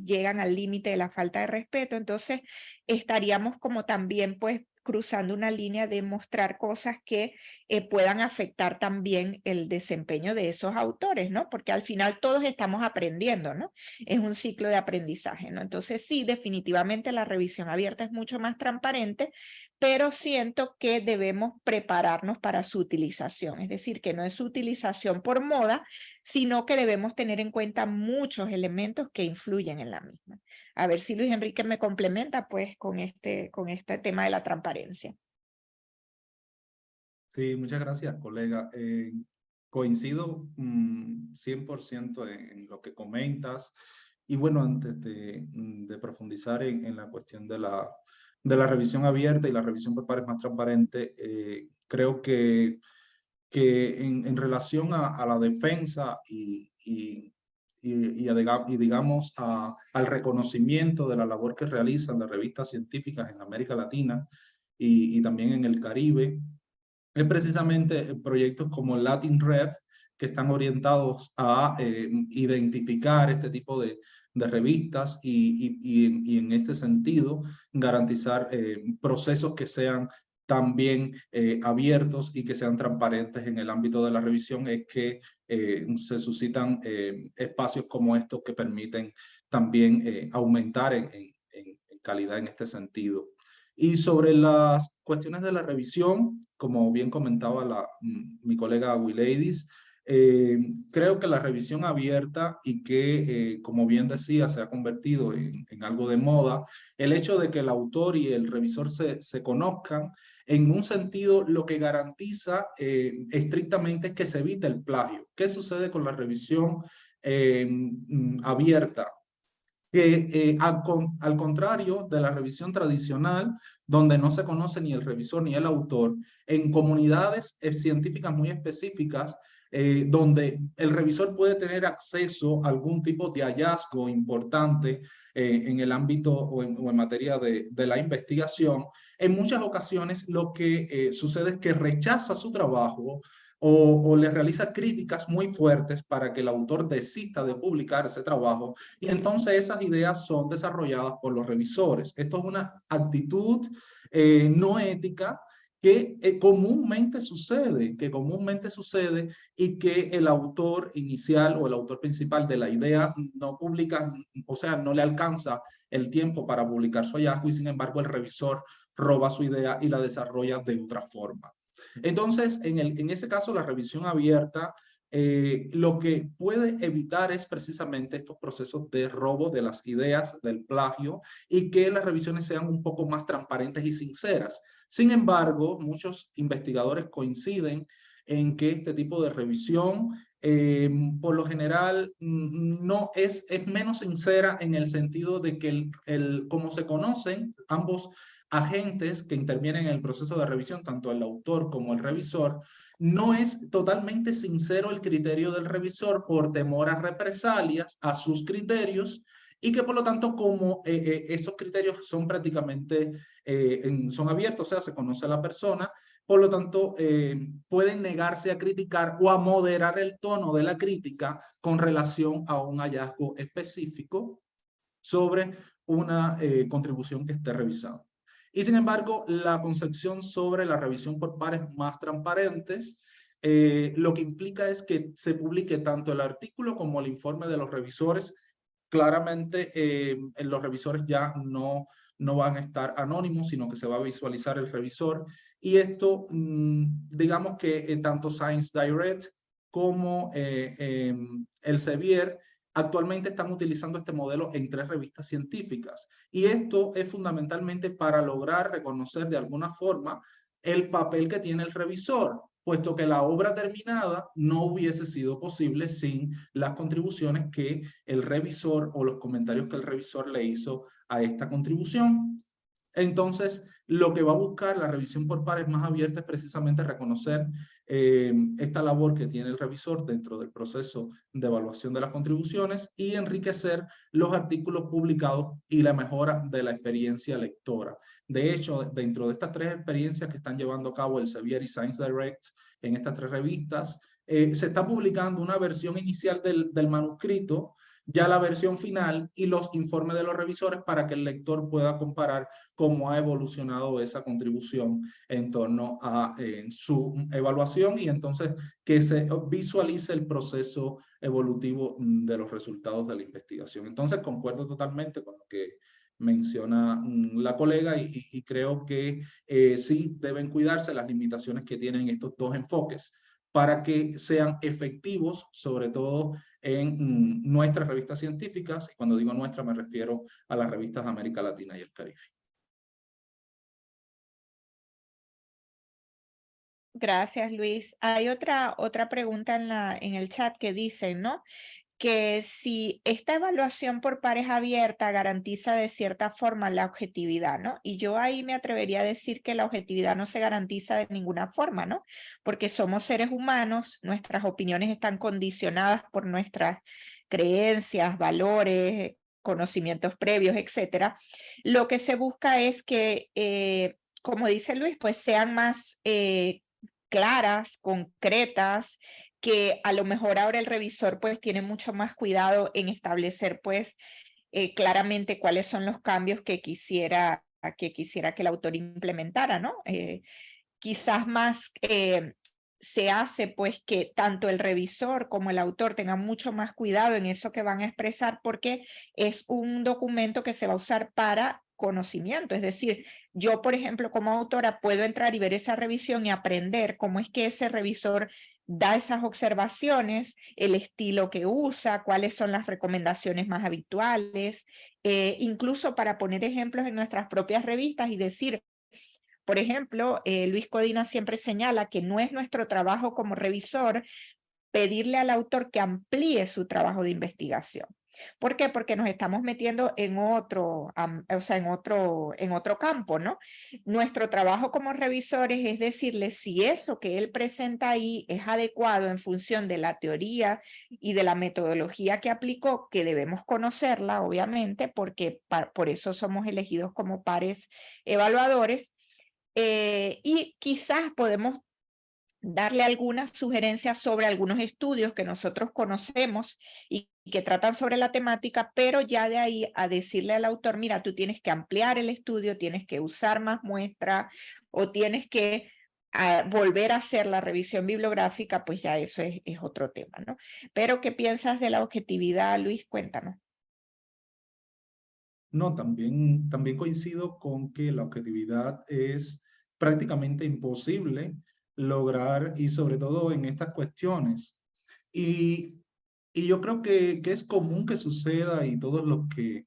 llegan al límite de la falta de respeto. Entonces, estaríamos como también, pues, cruzando una línea de mostrar cosas que puedan afectar también el desempeño de esos autores, ¿no? Porque al final todos estamos aprendiendo, ¿no? Es un ciclo de aprendizaje, ¿no? Entonces sí, definitivamente la revisión abierta es mucho más transparente, pero siento que debemos prepararnos para su utilización, es decir, que no es su utilización por moda, sino que debemos tener en cuenta muchos elementos que influyen en la misma. A ver si Luis Enrique me complementa pues con este tema de la transparencia. Sí, muchas gracias, colega. Coincido 100% en lo que comentas. Y bueno, antes de profundizar en la cuestión de la revisión abierta y la revisión por pares más transparente, creo que en relación a la defensa y digamos al reconocimiento de la labor que realizan las revistas científicas en América Latina y también en el Caribe, es precisamente proyectos como Latin Red, que están orientados a identificar este tipo de revistas y en este sentido garantizar procesos que sean también abiertos y que sean transparentes en el ámbito de la revisión, es que se suscitan espacios como estos que permiten también aumentar en calidad en este sentido. Y sobre las cuestiones de la revisión, como bien comentaba mi colega Wiladis, creo que la revisión abierta y que, como bien decía, se ha convertido en algo de moda, el hecho de que el autor y el revisor se conozcan, en un sentido, lo que garantiza estrictamente es que se evite el plagio. ¿Qué sucede con la revisión abierta? Que al contrario de la revisión tradicional, donde no se conoce ni el revisor ni el autor, en comunidades científicas muy específicas, donde el revisor puede tener acceso a algún tipo de hallazgo importante en el ámbito o en materia de la investigación, en muchas ocasiones lo que sucede es que rechaza su trabajo o le realiza críticas muy fuertes para que el autor desista de publicar ese trabajo, y entonces esas ideas son desarrolladas por los revisores. Esto es una actitud no ética que comúnmente sucede y que el autor inicial o el autor principal de la idea no publica, o sea, no le alcanza el tiempo para publicar su hallazgo y sin embargo el revisor roba su idea y la desarrolla de otra forma. Entonces, en ese caso, la revisión abierta lo que puede evitar es precisamente estos procesos de robo de las ideas, del plagio, y que las revisiones sean un poco más transparentes y sinceras. Sin embargo, muchos investigadores coinciden en que este tipo de revisión por lo general no es menos sincera en el sentido de que como se conocen ambos agentes que intervienen en el proceso de revisión, tanto el autor como el revisor, no es totalmente sincero el criterio del revisor por temor a represalias a sus criterios y que por lo tanto como esos criterios son prácticamente, son abiertos, o sea, se conoce a la persona, por lo tanto pueden negarse a criticar o a moderar el tono de la crítica con relación a un hallazgo específico sobre una contribución que esté revisada. Y sin embargo, la concepción sobre la revisión por pares más transparentes, lo que implica es que se publique tanto el artículo como el informe de los revisores. Claramente, los revisores ya no van a estar anónimos, sino que se va a visualizar el revisor. Y esto, digamos que tanto Science Direct como Elsevier actualmente están utilizando este modelo en 3 revistas científicas. Y esto es fundamentalmente para lograr reconocer de alguna forma el papel que tiene el revisor, puesto que la obra terminada no hubiese sido posible sin las contribuciones que el revisor o los comentarios que el revisor le hizo a esta contribución. Entonces, lo que va a buscar la revisión por pares más abierta es precisamente reconocer esta labor que tiene el revisor dentro del proceso de evaluación de las contribuciones y enriquecer los artículos publicados y la mejora de la experiencia lectora. De hecho, dentro de estas 3 experiencias que están llevando a cabo Elsevier y Science Direct en estas 3 revistas, se está publicando una versión inicial del manuscrito, ya la versión final y los informes de los revisores para que el lector pueda comparar cómo ha evolucionado esa contribución en torno a su evaluación y entonces que se visualice el proceso evolutivo de los resultados de la investigación. Entonces concuerdo totalmente con lo que menciona la colega y creo que sí deben cuidarse las limitaciones que tienen estos 2 enfoques para que sean efectivos, sobre todo en nuestras revistas científicas, y cuando digo nuestra me refiero a las revistas de América Latina y el Caribe. Gracias, Luis. Hay otra pregunta en el chat que dice, ¿no? Que si esta evaluación por pares abierta garantiza de cierta forma la objetividad, ¿no? Y yo ahí me atrevería a decir que la objetividad no se garantiza de ninguna forma, ¿no? Porque somos seres humanos, nuestras opiniones están condicionadas por nuestras creencias, valores, conocimientos previos, etcétera. Lo que se busca es que, como dice Luis, pues sean más claras, concretas, que a lo mejor ahora el revisor pues tiene mucho más cuidado en establecer pues claramente cuáles son los cambios que quisiera que el autor implementara, ¿no? Quizás más se hace pues que tanto el revisor como el autor tengan mucho más cuidado en eso que van a expresar porque es un documento que se va a usar para conocimiento, es decir, yo por ejemplo como autora puedo entrar y ver esa revisión y aprender cómo es que ese revisor da esas observaciones, el estilo que usa, cuáles son las recomendaciones más habituales, incluso para poner ejemplos en nuestras propias revistas y decir, por ejemplo, Luis Codina siempre señala que no es nuestro trabajo como revisor pedirle al autor que amplíe su trabajo de investigación. ¿Por qué? Porque nos estamos metiendo en otro, en otro campo, ¿no? Nuestro trabajo como revisores es decirle si eso que él presenta ahí es adecuado en función de la teoría y de la metodología que aplicó, que debemos conocerla, obviamente, porque por eso somos elegidos como pares evaluadores, y quizás podemos darle algunas sugerencias sobre algunos estudios que nosotros conocemos y que tratan sobre la temática, pero ya de ahí a decirle al autor, mira, tú tienes que ampliar el estudio, tienes que usar más muestras o tienes que volver a hacer la revisión bibliográfica, pues ya eso es otro tema, ¿no? Pero, ¿qué piensas de la objetividad, Luis? Cuéntanos. No, también coincido con que la objetividad es prácticamente imposible lograr, y sobre todo en estas cuestiones. Y, y yo creo que es común que suceda, y todos los que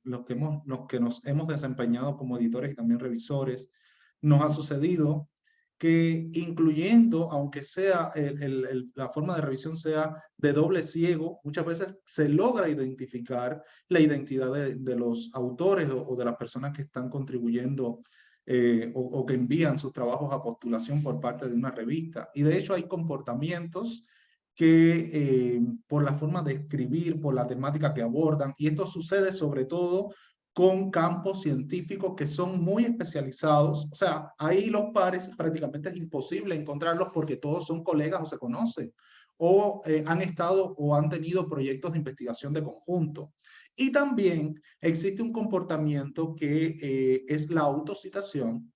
nos hemos desempeñado como editores y también revisores, nos ha sucedido que, incluyendo, aunque sea la forma de revisión sea de doble ciego, muchas veces se logra identificar la identidad de los autores o de las personas que están contribuyendo o que envían sus trabajos a postulación por parte de una revista. Y de hecho hay comportamientos que por la forma de escribir, por la temática que abordan, y esto sucede sobre todo con campos científicos que son muy especializados. O sea, ahí los pares prácticamente es imposible encontrarlos porque todos son colegas o se conocen, o han estado o han tenido proyectos de investigación de conjunto. Y también existe un comportamiento que es la autocitación.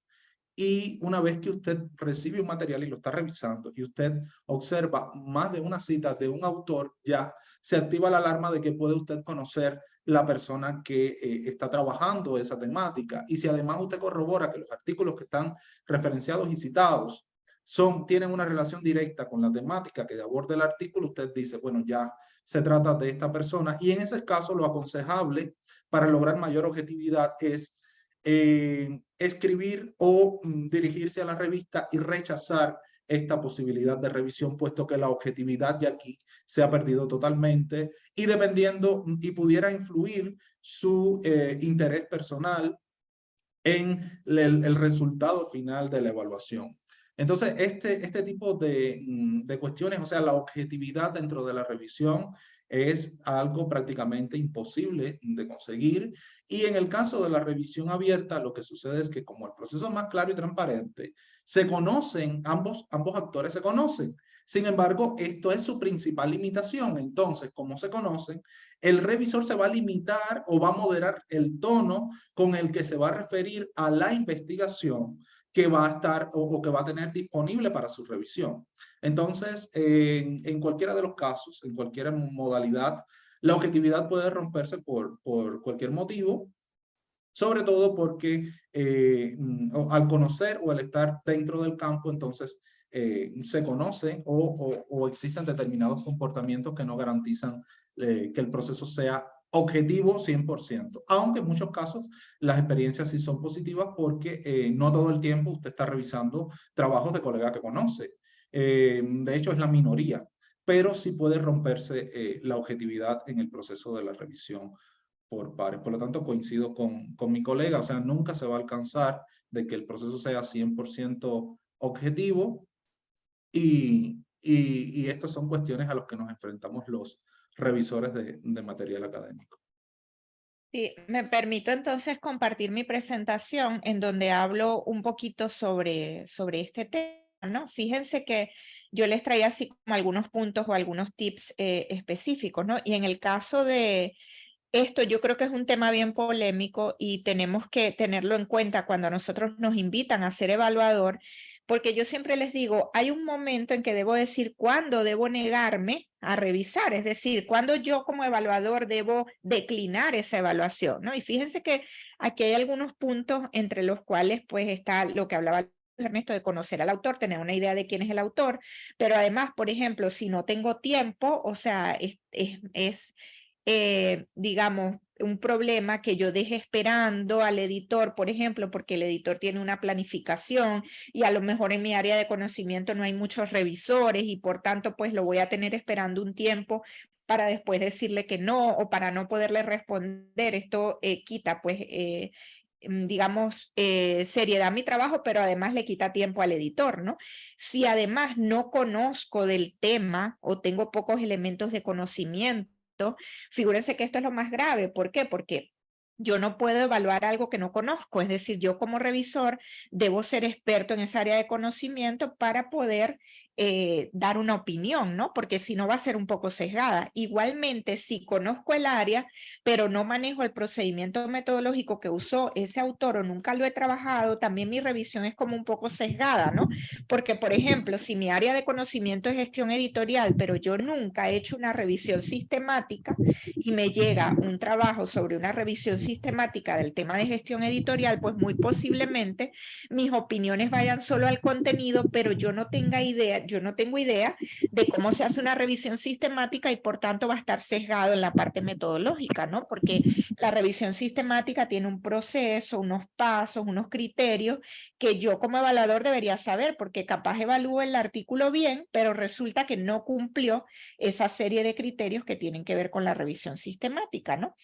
Y una vez que usted recibe un material y lo está revisando y usted observa más de una cita de un autor, ya se activa la alarma de que puede usted conocer la persona que está trabajando esa temática. Y si además usted corrobora que los artículos que están referenciados y citados tienen una relación directa con la temática que aborda el artículo, usted dice, bueno, ya se trata de esta persona. Y en ese caso, lo aconsejable para lograr mayor objetividad es escribir o dirigirse a la revista y rechazar esta posibilidad de revisión, puesto que la objetividad de aquí se ha perdido totalmente, y dependiendo y pudiera influir su interés personal en el resultado final de la evaluación. Entonces, este tipo de cuestiones, o sea, la objetividad dentro de la revisión es algo prácticamente imposible de conseguir. Y en el caso de la revisión abierta, lo que sucede es que, como el proceso es más claro y transparente, se conocen, ambos actores se conocen. Sin embargo, esto es su principal limitación. Entonces, como se conocen, el revisor se va a limitar o va a moderar el tono con el que se va a referir a la investigación que va a estar o que va a tener disponible para su revisión. Entonces, en cualquiera de los casos, en cualquier modalidad, la objetividad puede romperse por cualquier motivo, sobre todo porque al conocer o al estar dentro del campo, entonces se conocen o existen determinados comportamientos que no garantizan que el proceso sea objetivo 100%, aunque en muchos casos las experiencias sí son positivas porque no todo el tiempo usted está revisando trabajos de colegas que conoce. De hecho, es la minoría, pero sí puede romperse la objetividad en el proceso de la revisión por pares. Por lo tanto, coincido con mi colega, o sea, nunca se va a alcanzar de que el proceso sea 100% objetivo, y estas son cuestiones a las que nos enfrentamos los revisores de material académico. Sí, me permito entonces compartir mi presentación en donde hablo un poquito sobre este tema, ¿no? Fíjense que yo les traía así como algunos puntos o algunos tips específicos, ¿no? Y en el caso de esto, yo creo que es un tema bien polémico y tenemos que tenerlo en cuenta cuando a nosotros nos invitan a ser evaluador, porque yo siempre les digo, hay un momento en que debo decir cuándo debo negarme a revisar, es decir, cuándo yo como evaluador debo declinar esa evaluación, ¿no? Y fíjense que aquí hay algunos puntos entre los cuales pues está lo que hablaba Ernesto, de conocer al autor, tener una idea de quién es el autor, pero además, por ejemplo, si no tengo tiempo, o sea, digamos, un problema que yo deje esperando al editor, por ejemplo, porque el editor tiene una planificación y a lo mejor en mi área de conocimiento no hay muchos revisores y por tanto, pues lo voy a tener esperando un tiempo para después decirle que no o para no poderle responder. Esto quita, pues, digamos, seriedad a mi trabajo, pero además le quita tiempo al editor, ¿no? Si además no conozco del tema o tengo pocos elementos de conocimiento, figúrense que esto es lo más grave. ¿Por qué? Porque yo no puedo evaluar algo que no conozco, es decir, yo como revisor debo ser experto en esa área de conocimiento para poder dar una opinión, ¿no? Porque si no va a ser un poco sesgada. Igualmente, si conozco el área, pero no manejo el procedimiento metodológico que usó ese autor o nunca lo he trabajado, también mi revisión es como un poco sesgada, ¿no? Porque, por ejemplo, si mi área de conocimiento es gestión editorial, pero yo nunca he hecho una revisión sistemática y me llega un trabajo sobre una revisión sistemática del tema de gestión editorial, pues muy posiblemente mis opiniones vayan solo al contenido, pero yo no tengo idea de cómo se hace una revisión sistemática y por tanto va a estar sesgado en la parte metodológica, ¿no? Porque la revisión sistemática tiene un proceso, unos pasos, unos criterios que yo como evaluador debería saber, porque capaz evalúo el artículo bien, pero resulta que no cumplió esa serie de criterios que tienen que ver con la revisión sistemática, ¿no?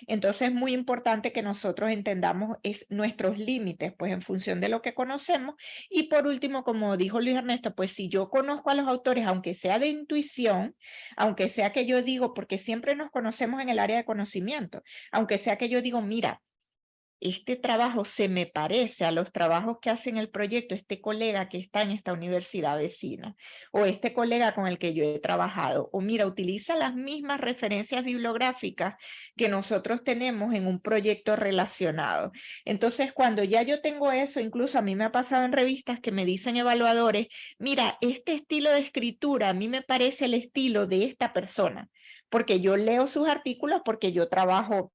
Entonces es muy importante que nosotros entendamos nuestros límites, pues en función de lo que conocemos. Y por último, como dijo Luis Ernesto, pues si yo conozco a los autores, aunque sea de intuición, aunque sea que yo digo, porque siempre nos conocemos en el área de conocimiento, aunque sea que yo digo, mira, este trabajo se me parece a los trabajos que hace en el proyecto este colega que está en esta universidad vecina, o este colega con el que yo he trabajado, o mira, utiliza las mismas referencias bibliográficas que nosotros tenemos en un proyecto relacionado. Entonces, cuando ya yo tengo eso, incluso a mí me ha pasado en revistas que me dicen evaluadores, mira, este estilo de escritura a mí me parece el estilo de esta persona, porque yo leo sus artículos, porque yo trabajo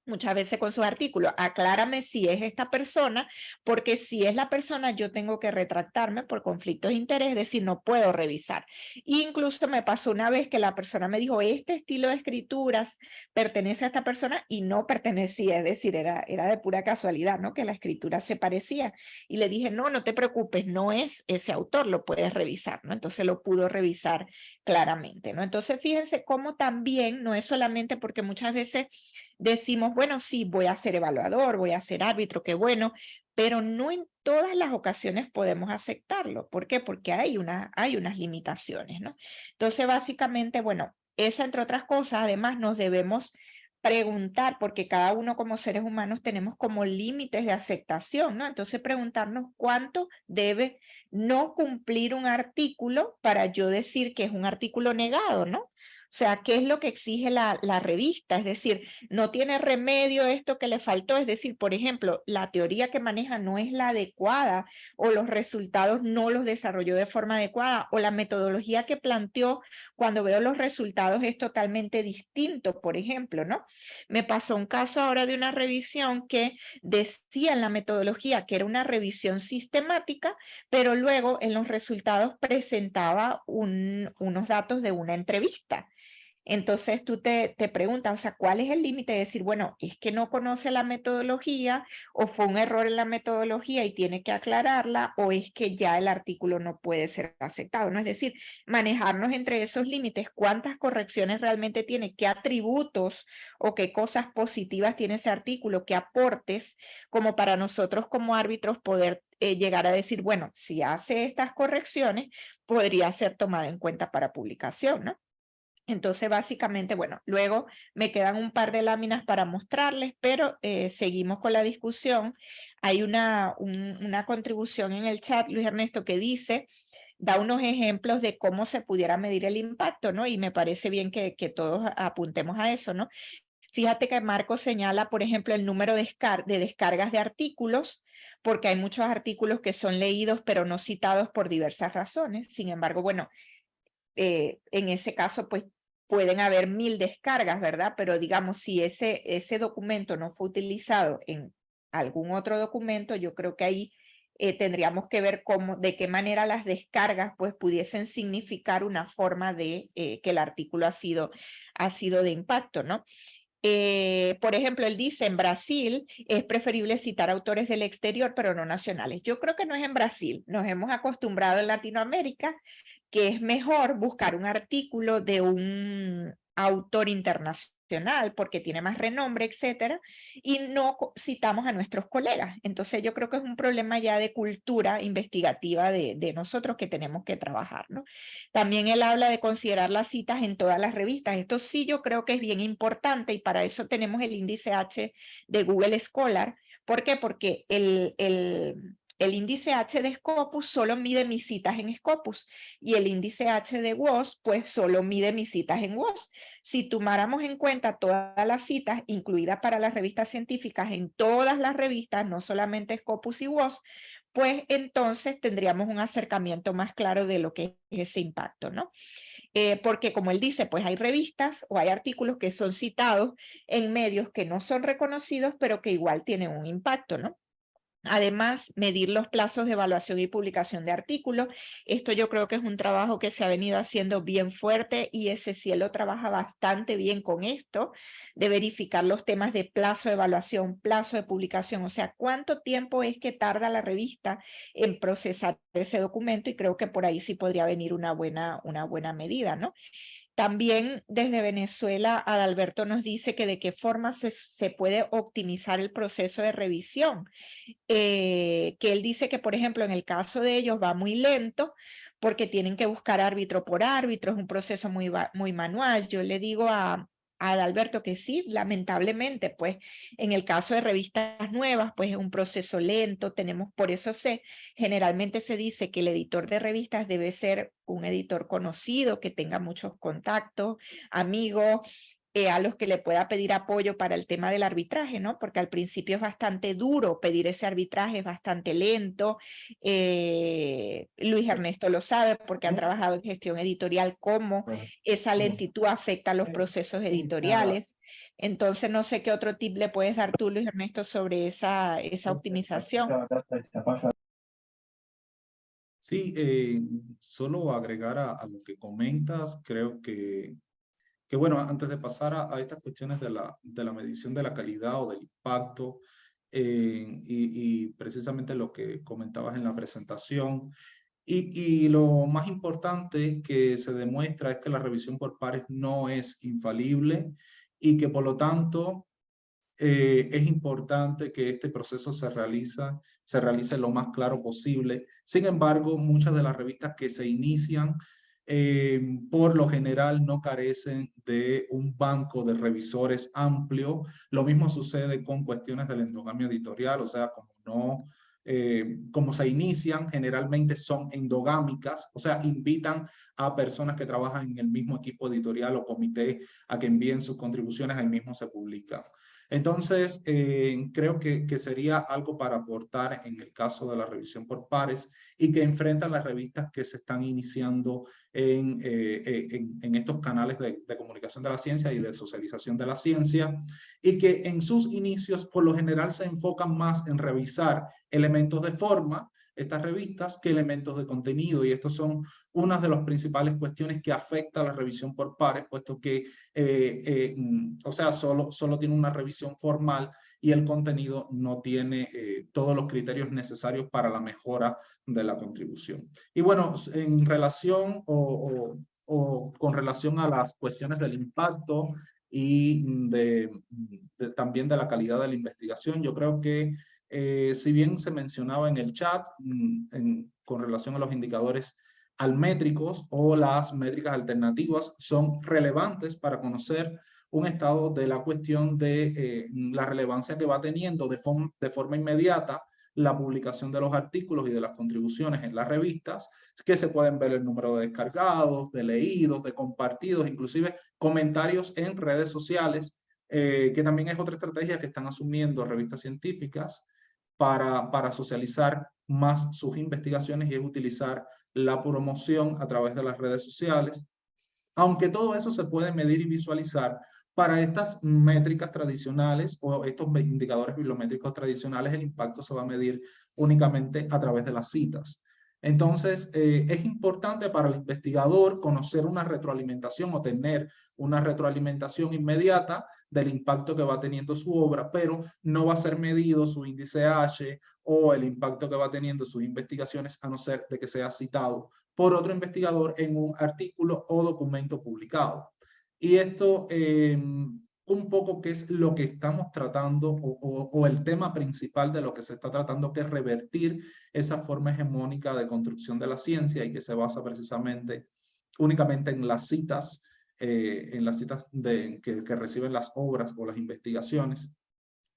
muchas veces con sus artículos, aclárame si es esta persona, porque si es la persona yo tengo que retractarme por conflictos de interés, es decir, no puedo revisar. Incluso me pasó una vez que la persona me dijo, este estilo de escrituras pertenece a esta persona y no pertenecía, es decir, era de pura casualidad, ¿no? Que la escritura se parecía. Y le dije, no te preocupes, no es ese autor, lo puedes revisar, ¿no? Entonces lo pudo revisar claramente, ¿no? Entonces fíjense cómo también no es solamente porque muchas veces decimos, bueno, sí, voy a ser evaluador, voy a ser árbitro, qué bueno, pero no en todas las ocasiones podemos aceptarlo. ¿Por qué? Porque hay unas limitaciones, ¿no? Entonces, básicamente, bueno, esa entre otras cosas, además nos debemos preguntar, porque cada uno como seres humanos tenemos como límites de aceptación, ¿no? Entonces, preguntarnos cuánto debe no cumplir un artículo para yo decir que es un artículo negado, ¿no? O sea, ¿qué es lo que exige la revista? Es decir, no tiene remedio esto que le faltó. Es decir, por ejemplo, la teoría que maneja no es la adecuada o los resultados no los desarrolló de forma adecuada o la metodología que planteó cuando veo los resultados es totalmente distinto, por ejemplo, ¿no? Me pasó un caso ahora de una revisión que decía en la metodología que era una revisión sistemática, pero luego en los resultados presentaba unos datos de una entrevista. Entonces tú te preguntas, o sea, ¿cuál es el límite de decir, bueno, es que no conoce la metodología o fue un error en la metodología y tiene que aclararla o es que ya el artículo no puede ser aceptado, ¿no? Es decir, manejarnos entre esos límites, cuántas correcciones realmente tiene, qué atributos o qué cosas positivas tiene ese artículo, qué aportes, como para nosotros como árbitros poder llegar a decir, bueno, si hace estas correcciones, podría ser tomada en cuenta para publicación, ¿no? Entonces, básicamente, bueno, luego me quedan un par de láminas para mostrarles, pero seguimos con la discusión. Hay una contribución en el chat, Luis Ernesto, que dice, da unos ejemplos de cómo se pudiera medir el impacto, ¿no? Y me parece bien que todos apuntemos a eso, ¿no? Fíjate que Marco señala, por ejemplo, el número de descargas de artículos, porque hay muchos artículos que son leídos pero no citados por diversas razones. Sin embargo, bueno, en ese caso, pues pueden haber 1000 descargas, ¿verdad? Pero digamos, si ese documento no fue utilizado en algún otro documento, yo creo que ahí tendríamos que ver de qué manera las descargas pues pudiesen significar una forma de que el artículo ha sido de impacto, ¿no? Por ejemplo, él dice, en Brasil es preferible citar autores del exterior, pero no nacionales. Yo creo que no es en Brasil. Nos hemos acostumbrado en Latinoamérica que es mejor buscar un artículo de un autor internacional porque tiene más renombre, etcétera, y no citamos a nuestros colegas. Entonces yo creo que es un problema ya de cultura investigativa de nosotros que tenemos que trabajar, ¿no? También él habla de considerar las citas en todas las revistas. Esto sí yo creo que es bien importante y para eso tenemos el índice H de Google Scholar. ¿Por qué? Porque el índice H de Scopus solo mide mis citas en Scopus y el índice H de WOS pues solo mide mis citas en WOS. Si tomáramos en cuenta todas las citas, incluidas para las revistas científicas en todas las revistas, no solamente Scopus y WOS, pues entonces tendríamos un acercamiento más claro de lo que es ese impacto, ¿no? Porque como él dice, pues hay revistas o hay artículos que son citados en medios que no son reconocidos, pero que igual tienen un impacto, ¿no? Además, medir los plazos de evaluación y publicación de artículos. Esto yo creo que es un trabajo que se ha venido haciendo bien fuerte y SCielo trabaja bastante bien con esto, de verificar los temas de plazo de evaluación, plazo de publicación, o sea, cuánto tiempo es que tarda la revista en procesar ese documento, y creo que por ahí sí podría venir una buena medida, ¿no? También desde Venezuela, Adalberto nos dice que de qué forma se puede optimizar el proceso de revisión. Que él dice que, por ejemplo, en el caso de ellos va muy lento porque tienen que buscar árbitro por árbitro, es un proceso muy manual. Yo le digo a Adalberto que sí, lamentablemente, pues en el caso de revistas nuevas, pues es un proceso lento, por eso generalmente se dice que el editor de revistas debe ser un editor conocido, que tenga muchos contactos, amigos, a los que le pueda pedir apoyo para el tema del arbitraje, ¿no? Porque al principio es bastante duro pedir ese arbitraje, es bastante lento. Luis Ernesto lo sabe porque ha trabajado en gestión editorial, cómo esa lentitud afecta a los procesos editoriales. Entonces, no sé qué otro tip le puedes dar tú, Luis Ernesto, sobre esa optimización. Sí, solo agregar a lo que comentas, creo que bueno, antes de pasar a estas cuestiones de la medición de la calidad o del impacto, y precisamente lo que comentabas en la presentación, y lo más importante que se demuestra es que la revisión por pares no es infalible y que por lo tanto es importante que este proceso se realice lo más claro posible. Sin embargo, muchas de las revistas que se inician por lo general no carecen de un banco de revisores amplio. Lo mismo sucede con cuestiones de la endogamia editorial, o sea, como se inician, generalmente son endogámicas, o sea, invitan a personas que trabajan en el mismo equipo editorial o comité a que envíen sus contribuciones, ahí mismo se publican. Entonces, creo que sería algo para aportar en el caso de la revisión por pares y que enfrentan las revistas que se están iniciando en estos canales de comunicación de la ciencia y de socialización de la ciencia, y que en sus inicios por lo general se enfocan más en revisar elementos de forma, estas revistas, que elementos de contenido, y estos son una de las principales cuestiones que afecta a la revisión por pares, puesto que o sea, solo tiene una revisión formal y el contenido no tiene todos los criterios necesarios para la mejora de la contribución. Y bueno, en relación o con relación a las cuestiones del impacto y también de la calidad de la investigación, yo creo que si bien se mencionaba en el chat con relación a los indicadores almétricos o las métricas alternativas, son relevantes para conocer un estado de la cuestión de la relevancia que va teniendo de forma inmediata la publicación de los artículos y de las contribuciones en las revistas, que se pueden ver el número de descargados, de leídos, de compartidos, inclusive comentarios en redes sociales, que también es otra estrategia que están asumiendo revistas científicas para socializar más sus investigaciones, y es utilizar la promoción a través de las redes sociales. Aunque todo eso se puede medir y visualizar, para estas métricas tradicionales o estos indicadores bibliométricos tradicionales, el impacto se va a medir únicamente a través de las citas. Entonces, es importante para el investigador conocer una retroalimentación o tener una retroalimentación inmediata del impacto que va teniendo su obra, pero no va a ser medido su índice H o el impacto que va teniendo sus investigaciones a no ser de que sea citado por otro investigador en un artículo o documento publicado. Y esto un poco que es lo que estamos tratando o el tema principal de lo que se está tratando, que es revertir esa forma hegemónica de construcción de la ciencia y que se basa precisamente únicamente en las citas que reciben las obras o las investigaciones,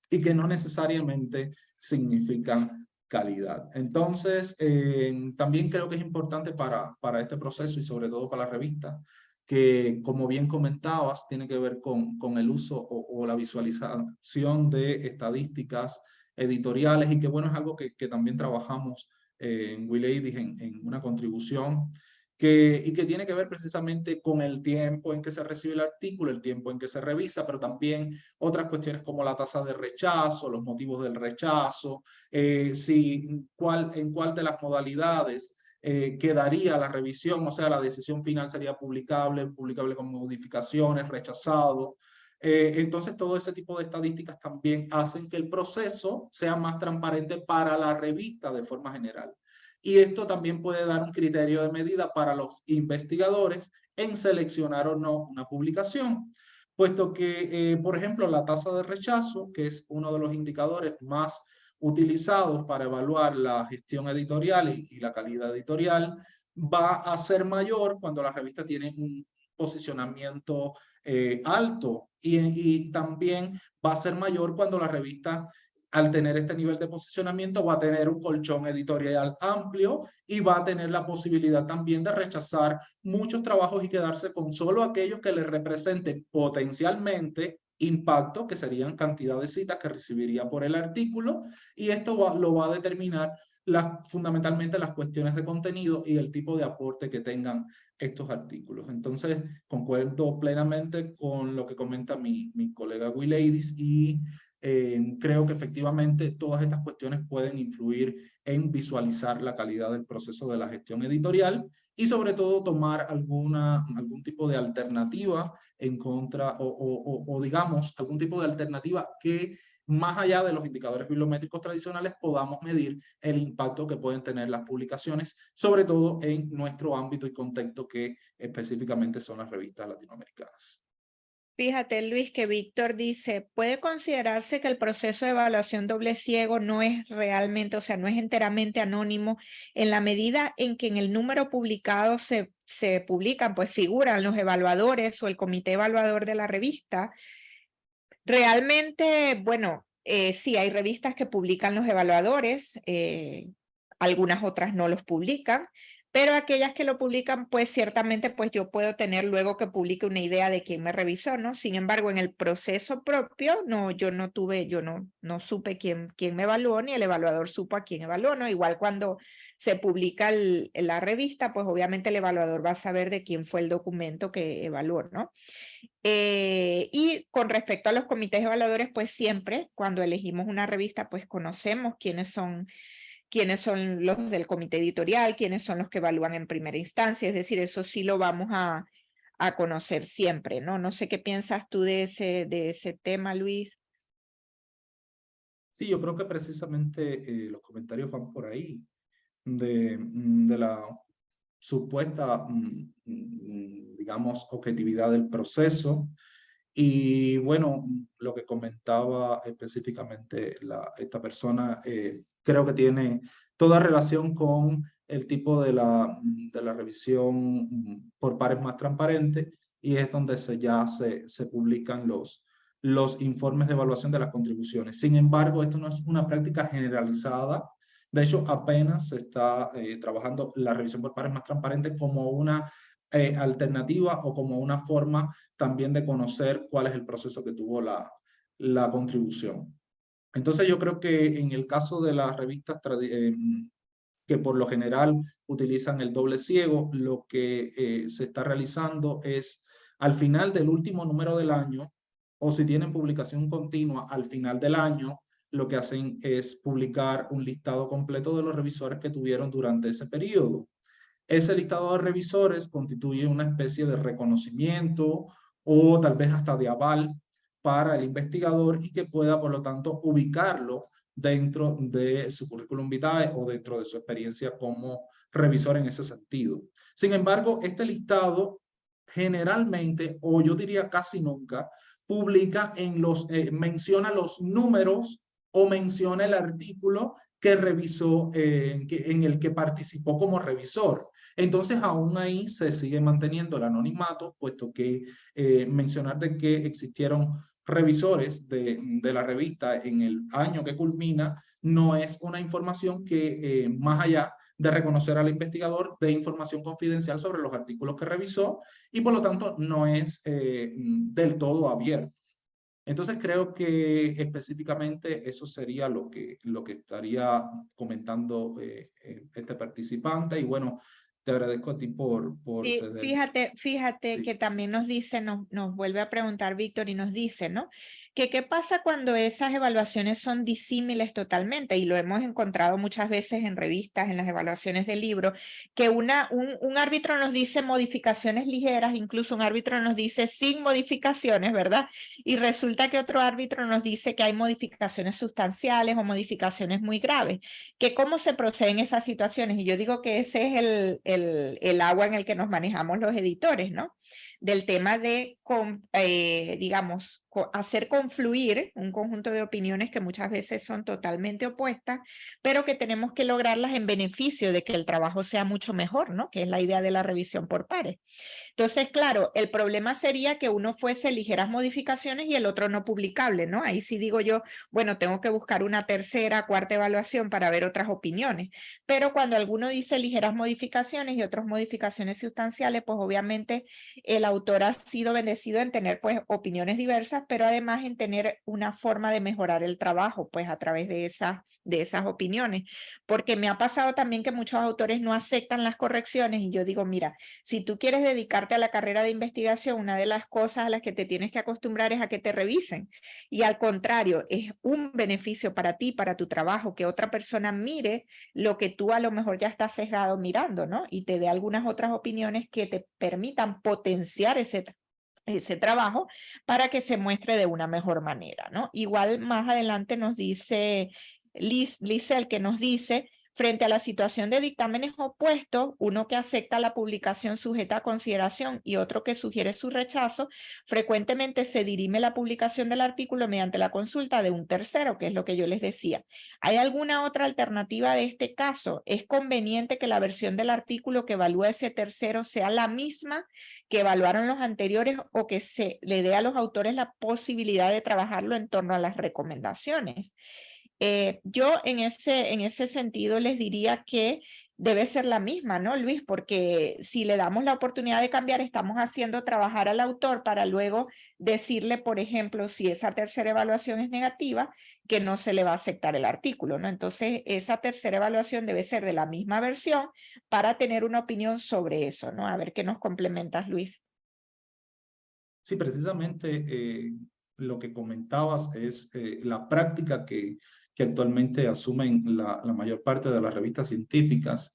y que no necesariamente significan calidad. Entonces, también creo que es importante para este proceso y sobre todo para la revista, que como bien comentabas, tiene que ver con el uso o la visualización de estadísticas editoriales y que bueno, es algo que también trabajamos en WeLadies en una contribución y que tiene que ver precisamente con el tiempo en que se recibe el artículo, el tiempo en que se revisa, pero también otras cuestiones como la tasa de rechazo, los motivos del rechazo, en cuál de las modalidades quedaría la revisión, o sea, la decisión final sería publicable con modificaciones, rechazado. Entonces, todo ese tipo de estadísticas también hacen que el proceso sea más transparente para la revista de forma general. Y esto también puede dar un criterio de medida para los investigadores en seleccionar o no una publicación, puesto que, por ejemplo, la tasa de rechazo, que es uno de los indicadores más utilizados para evaluar la gestión editorial y la calidad editorial, va a ser mayor cuando la revista tiene un posicionamiento alto y también va a ser mayor cuando la revista, al tener este nivel de posicionamiento, va a tener un colchón editorial amplio y va a tener la posibilidad también de rechazar muchos trabajos y quedarse con solo aquellos que le representen potencialmente impacto, que serían cantidad de citas que recibiría por el artículo, y esto lo va a determinar fundamentalmente las cuestiones de contenido y el tipo de aporte que tengan estos artículos. Entonces, concuerdo plenamente con lo que comenta mi colega WeLadies y creo que efectivamente todas estas cuestiones pueden influir en visualizar la calidad del proceso de la gestión editorial y sobre todo tomar algún tipo de alternativa en contra o digamos algún tipo de alternativa que más allá de los indicadores bibliométricos tradicionales podamos medir el impacto que pueden tener las publicaciones, sobre todo en nuestro ámbito y contexto que específicamente son las revistas latinoamericanas. Fíjate, Luis, que Víctor dice, ¿puede considerarse que el proceso de evaluación doble ciego no es realmente, o sea, no es enteramente anónimo en la medida en que en el número publicado se publican, pues figuran los evaluadores o el comité evaluador de la revista? Realmente, bueno, sí, hay revistas que publican los evaluadores, algunas otras no los publican, pero aquellas que lo publican, pues ciertamente, pues yo puedo tener luego que publique una idea de quién me revisó, ¿no? Sin embargo, en el proceso propio, no, yo no supe quién me evaluó, ni el evaluador supo a quién evaluó, ¿no? Igual cuando se publica la revista, pues obviamente el evaluador va a saber de quién fue el documento que evaluó, ¿no? Y con respecto a los comités evaluadores, pues siempre cuando elegimos una revista, pues conocemos quiénes son los del comité editorial, quiénes son los que evalúan en primera instancia, es decir, eso sí lo vamos a conocer siempre, ¿no? No sé qué piensas tú de ese tema, Luis. Sí, yo creo que precisamente los comentarios van por ahí, de la supuesta, digamos, objetividad del proceso. Y bueno, lo que comentaba específicamente esta persona, creo que tiene toda relación con el tipo de la revisión por pares más transparente, y es donde ya se publican los informes de evaluación de las contribuciones. Sin embargo, esto no es una práctica generalizada. De hecho, apenas se está trabajando la revisión por pares más transparente como una alternativa o como una forma también de conocer cuál es el proceso que tuvo la contribución. Entonces yo creo que en el caso de las revistas que por lo general utilizan el doble ciego, lo que se está realizando es al final del último número del año, o si tienen publicación continua al final del año, lo que hacen es publicar un listado completo de los revisores que tuvieron durante ese periodo. Ese listado de revisores constituye una especie de reconocimiento o tal vez hasta de aval para el investigador y que pueda, por lo tanto, ubicarlo dentro de su currículum vitae o dentro de su experiencia como revisor en ese sentido. Sin embargo, este listado generalmente, o yo diría casi nunca, publica menciona los números o menciona el artículo que revisó, en el que participó como revisor. Entonces, aún ahí se sigue manteniendo el anonimato, puesto que mencionar de que existieron revisores de la revista en el año que culmina no es una información que, más allá de reconocer al investigador, dé información confidencial sobre los artículos que revisó y por lo tanto no es del todo abierto. Entonces creo que específicamente eso sería lo que estaría comentando este participante y bueno, te agradezco a ti por Sí, ceder. fíjate Sí. que también nos dice, nos vuelve a preguntar Víctor y nos dice, ¿no? Que qué pasa cuando esas evaluaciones son disímiles totalmente, y lo hemos encontrado muchas veces en revistas, en las evaluaciones de libro, que un árbitro nos dice modificaciones ligeras, incluso un árbitro nos dice sin modificaciones, ¿verdad? Y resulta que otro árbitro nos dice que hay modificaciones sustanciales o modificaciones muy graves, que cómo se procede en esas situaciones. Y yo digo que ese es el agua en el que nos manejamos los editores, ¿no? Del tema de, digamos, hacer confluir un conjunto de opiniones que muchas veces son totalmente opuestas, pero que tenemos que lograrlas en beneficio de que el trabajo sea mucho mejor, ¿no? Que es la idea de la revisión por pares. Entonces, claro, el problema sería que uno fuese ligeras modificaciones y el otro no publicable, ¿no? Ahí sí digo yo, bueno, tengo que buscar una tercera, cuarta evaluación para ver otras opiniones. Pero cuando alguno dice ligeras modificaciones y otras modificaciones sustanciales, pues obviamente el autor ha sido bendecido en tener pues opiniones diversas, pero además en tener una forma de mejorar el trabajo, pues a través de esas opiniones. Porque me ha pasado también que muchos autores no aceptan las correcciones y yo digo, mira, si tú quieres dedicarte a la carrera de investigación, una de las cosas a las que te tienes que acostumbrar es a que te revisen. Y al contrario, es un beneficio para ti, para tu trabajo, que otra persona mire lo que tú a lo mejor ya estás sesgado mirando, ¿no? Y te dé algunas otras opiniones que te permitan potenciar ese trabajo para que se muestre de una mejor manera, ¿no? Igual más adelante nos dice Lisel, que nos dice, frente a la situación de dictámenes opuestos, uno que acepta la publicación sujeta a consideración y otro que sugiere su rechazo, frecuentemente se dirime la publicación del artículo mediante la consulta de un tercero, que es lo que yo les decía. ¿Hay alguna otra alternativa de este caso? ¿Es conveniente que la versión del artículo que evalúa ese tercero sea la misma que evaluaron los anteriores o que se le dé a los autores la posibilidad de trabajarlo en torno a las recomendaciones? Yo en ese sentido les diría que debe ser la misma, ¿no, Luis? Porque si le damos la oportunidad de cambiar, estamos haciendo trabajar al autor para luego decirle, por ejemplo, si esa tercera evaluación es negativa, que no se le va a aceptar el artículo, ¿no? Entonces, esa tercera evaluación debe ser de la misma versión para tener una opinión sobre eso, ¿no? A ver qué nos complementas, Luis. Sí, precisamente lo que comentabas es la práctica que actualmente asumen la mayor parte de las revistas científicas.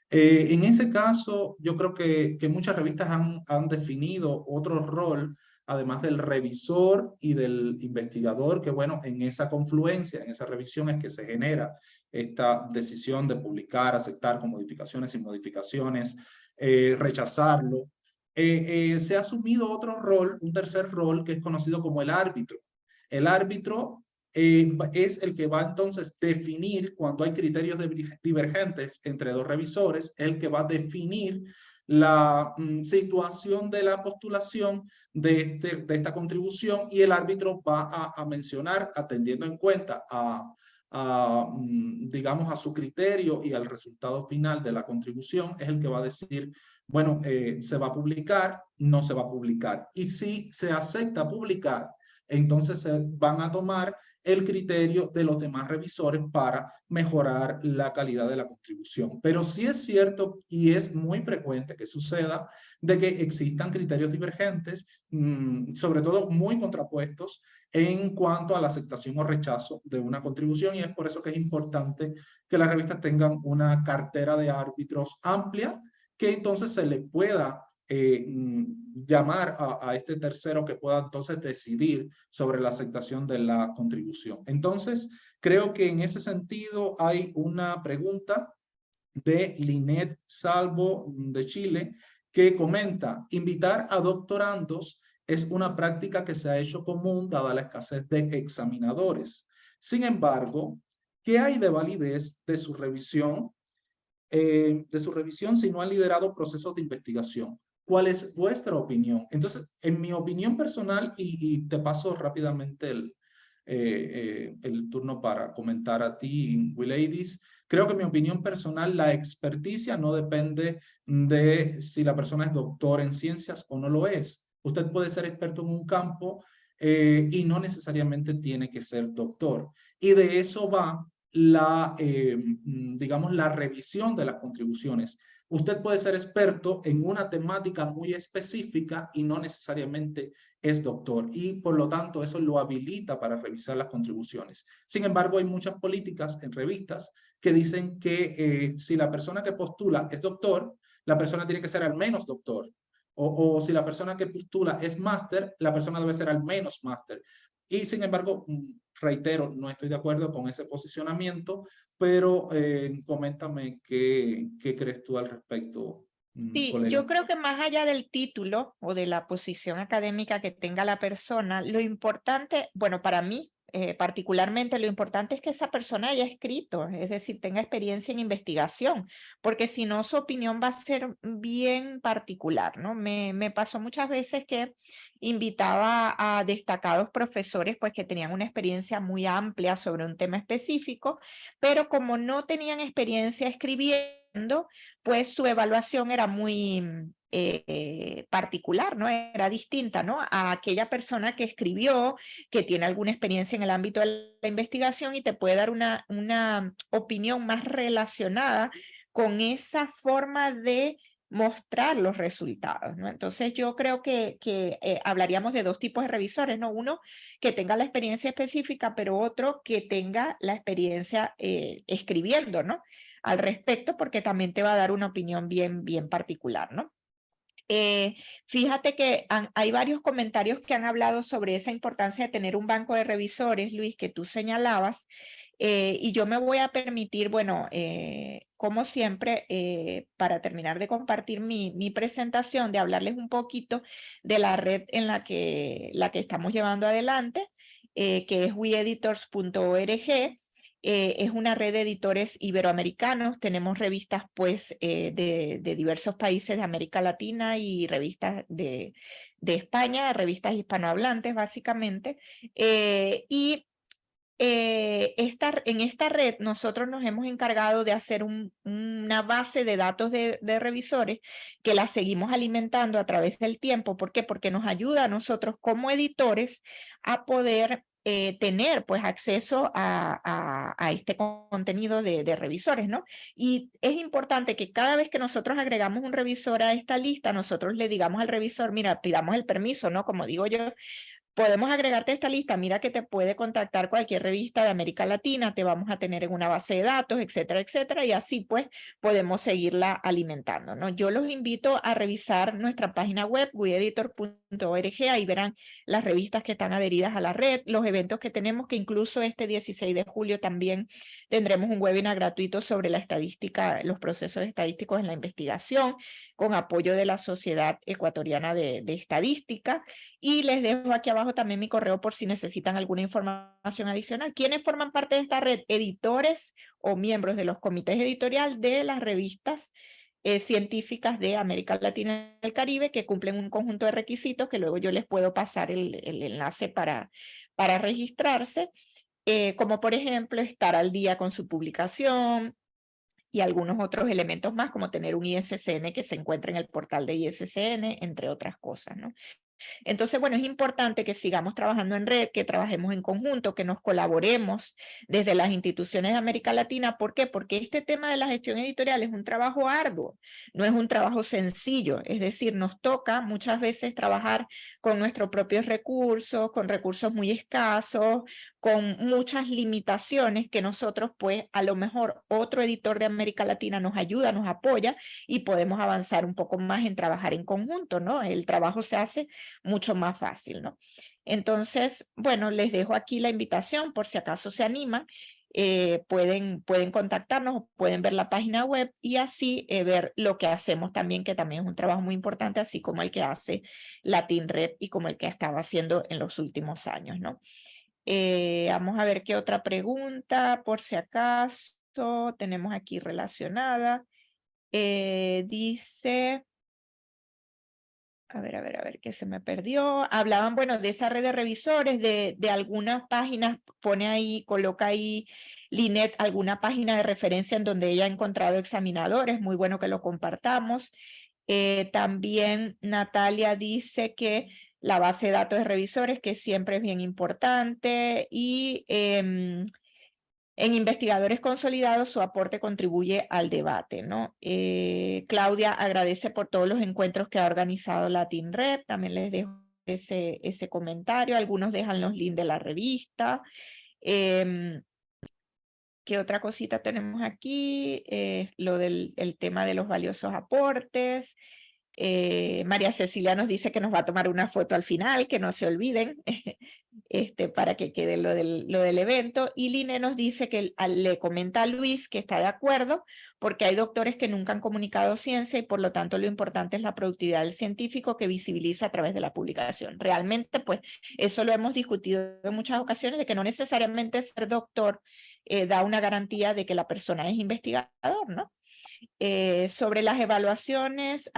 En ese caso, yo creo que muchas revistas han definido otro rol, además del revisor y del investigador, que bueno, en esa confluencia, en esa revisión es que se genera esta decisión de publicar, aceptar con modificaciones, sin modificaciones, rechazarlo. Se ha asumido otro rol, un tercer rol, que es conocido como el árbitro. El árbitro es el que va entonces a definir cuando hay criterios divergentes entre dos revisores, el que va a definir la situación de la postulación de esta contribución, y el árbitro va a mencionar, atendiendo en cuenta digamos, a su criterio y al resultado final de la contribución, es el que va a decir, bueno, se va a publicar, no se va a publicar. Y si se acepta publicar, entonces se van a tomar el criterio de los demás revisores para mejorar la calidad de la contribución. Pero sí es cierto y es muy frecuente que suceda de que existan criterios divergentes, sobre todo muy contrapuestos, en cuanto a la aceptación o rechazo de una contribución, y es por eso que es importante que las revistas tengan una cartera de árbitros amplia, que entonces se le pueda llamar a este tercero que pueda entonces decidir sobre la aceptación de la contribución. Entonces, creo que en ese sentido hay una pregunta de Linet Salvo de Chile, que comenta: invitar a doctorandos es una práctica que se ha hecho común dada la escasez de examinadores. Sin embargo, ¿qué hay de validez de su revisión si no han liderado procesos de investigación? cuál es vuestra opinión. Entonces, en mi opinión personal, y te paso rápidamente el turno para comentar a ti, Willades, creo que en mi opinión personal, la experticia no depende de si la persona es doctor en ciencias o no lo es. Usted puede ser experto en un campo y no necesariamente tiene que ser doctor. Y de eso va digamos, la revisión de las contribuciones. Usted puede ser experto en una temática muy específica y no necesariamente es doctor, y por lo tanto eso lo habilita para revisar las contribuciones. Sin embargo, hay muchas políticas en revistas que dicen que si la persona que postula es doctor, la persona tiene que ser al menos doctor. O si la persona que postula es máster, la persona debe ser al menos máster. Y sin embargo, reitero, no estoy de acuerdo con ese posicionamiento, pero coméntame qué crees tú al respecto, Sí, colega. yo creo que más allá del título o de la posición académica que tenga la persona, lo importante, bueno, para mí particularmente, lo importante es que esa persona haya escrito, es decir, tenga experiencia en investigación, porque si no, su opinión va a ser bien particular, ¿no? Me pasó muchas veces que invitaba a destacados profesores, pues que tenían una experiencia muy amplia sobre un tema específico, pero como no tenían experiencia escribiendo, pues su evaluación era muy particular, ¿no? Era distinta, ¿no? A aquella persona que escribió, que tiene alguna experiencia en el ámbito de la investigación y te puede dar una opinión más relacionada con esa forma de mostrar los resultados, ¿no? Entonces yo creo que hablaríamos de dos tipos de revisores, ¿no? Uno que tenga la experiencia específica, pero otro que tenga la experiencia escribiendo, ¿no? Al respecto, porque también te va a dar una opinión bien particular, ¿no? Fíjate que hay varios comentarios que han hablado sobre esa importancia de tener un banco de revisores, Luis, que tú señalabas, y yo me voy a permitir, bueno, como siempre, para terminar de compartir mi presentación, de hablarles un poquito de la red en la que estamos llevando adelante, que es weeditors.org. Es una red de editores iberoamericanos, tenemos revistas pues de diversos países de América Latina y revistas de España, revistas hispanohablantes básicamente, y en esta red nosotros nos hemos encargado de hacer una base de datos de revisores que la seguimos alimentando a través del tiempo. ¿Por qué? Porque nos ayuda a nosotros como editores a poder tener pues acceso a este contenido de revisores, ¿no? Y es importante que cada vez que nosotros agregamos un revisor a esta lista, nosotros le digamos al revisor, mira, pidamos el permiso, ¿no? Como digo yo, podemos agregarte a esta lista, mira que te puede contactar cualquier revista de América Latina, te vamos a tener en una base de datos, etcétera, etcétera, y así pues podemos seguirla alimentando, ¿no? Yo los invito a revisar nuestra página web, weeditor.org, ahí verán las revistas que están adheridas a la red, los eventos que tenemos, que incluso este 16 de julio también tendremos un webinar gratuito sobre la estadística, los procesos estadísticos en la investigación, con apoyo de la Sociedad Ecuatoriana de Estadística. Y les dejo aquí abajo también mi correo por si necesitan alguna información adicional. ¿Quiénes forman parte de esta red? Editores o miembros de los comités editoriales de las revistas científicas de América Latina y el Caribe, que cumplen un conjunto de requisitos que luego yo les puedo pasar el enlace para registrarse, como por ejemplo estar al día con su publicación, y algunos otros elementos más, como tener un ISSN que se encuentra en el portal de ISSN, entre otras cosas, ¿no? Entonces, bueno, es importante que sigamos trabajando en red, que trabajemos en conjunto, que nos colaboremos desde las instituciones de América Latina. ¿Por qué? Porque este tema de la gestión editorial es un trabajo arduo, no es un trabajo sencillo. Es decir, nos toca muchas veces trabajar con nuestros propios recursos, con recursos muy escasos, con muchas limitaciones que nosotros, pues, a lo mejor otro editor de América Latina nos ayuda, nos apoya y podemos avanzar un poco más en trabajar en conjunto, ¿no? El trabajo se hace mucho más fácil, ¿no? Entonces, bueno, les dejo aquí la invitación por si acaso se animan. Pueden contactarnos, pueden ver la página web y así ver lo que hacemos también, que también es un trabajo muy importante, así como el que hace Latin Red y como el que estaba haciendo en los últimos años, ¿no? Vamos a ver qué otra pregunta, por si acaso tenemos aquí relacionada. Dice, A ver, que se me perdió. Hablaban, bueno, de esa red de revisores, de algunas páginas, pone ahí, coloca ahí Linet alguna página de referencia en donde ella ha encontrado examinadores, muy bueno que lo compartamos. También Natalia dice que la base de datos de revisores, que siempre es bien importante, y en investigadores consolidados, su aporte contribuye al debate, ¿no? Claudia agradece por todos los encuentros que ha organizado LatinRep, también les dejo ese comentario, algunos dejan los links de la revista. ¿Qué otra cosita tenemos aquí? Lo del tema de los valiosos aportes. María Cecilia nos dice que nos va a tomar una foto al final, que no se olviden, para que quede lo del evento. Y Line nos dice que le comenta a Luis que está de acuerdo, porque hay doctores que nunca han comunicado ciencia y por lo tanto lo importante es la productividad del científico que visibiliza a través de la publicación. Realmente, pues, eso lo hemos discutido en muchas ocasiones, de que no necesariamente ser doctor da una garantía de que la persona es investigador, ¿no? Sobre las evaluaciones,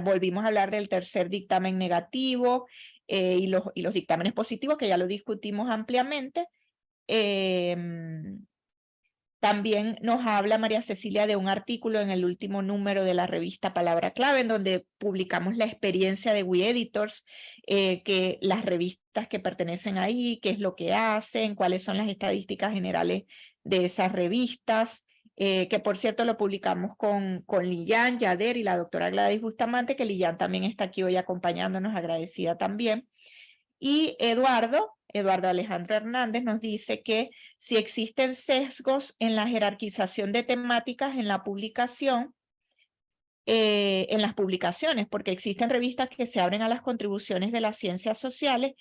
volvimos a hablar del tercer dictamen negativo y los dictámenes positivos, que ya lo discutimos ampliamente. También nos habla María Cecilia de un artículo en el último número de la revista Palabra Clave, en donde publicamos la experiencia de We Editors, que las revistas que pertenecen ahí, qué es lo que hacen, cuáles son las estadísticas generales de esas revistas. Que por cierto lo publicamos con Lilian, Yader y la doctora Gladys Bustamante, que Lilian también está aquí hoy acompañándonos, agradecida también. Y Eduardo Alejandro Hernández nos dice que si existen sesgos en la jerarquización de temáticas en la publicación, en las publicaciones, porque existen revistas que se abren a las contribuciones de las ciencias sociales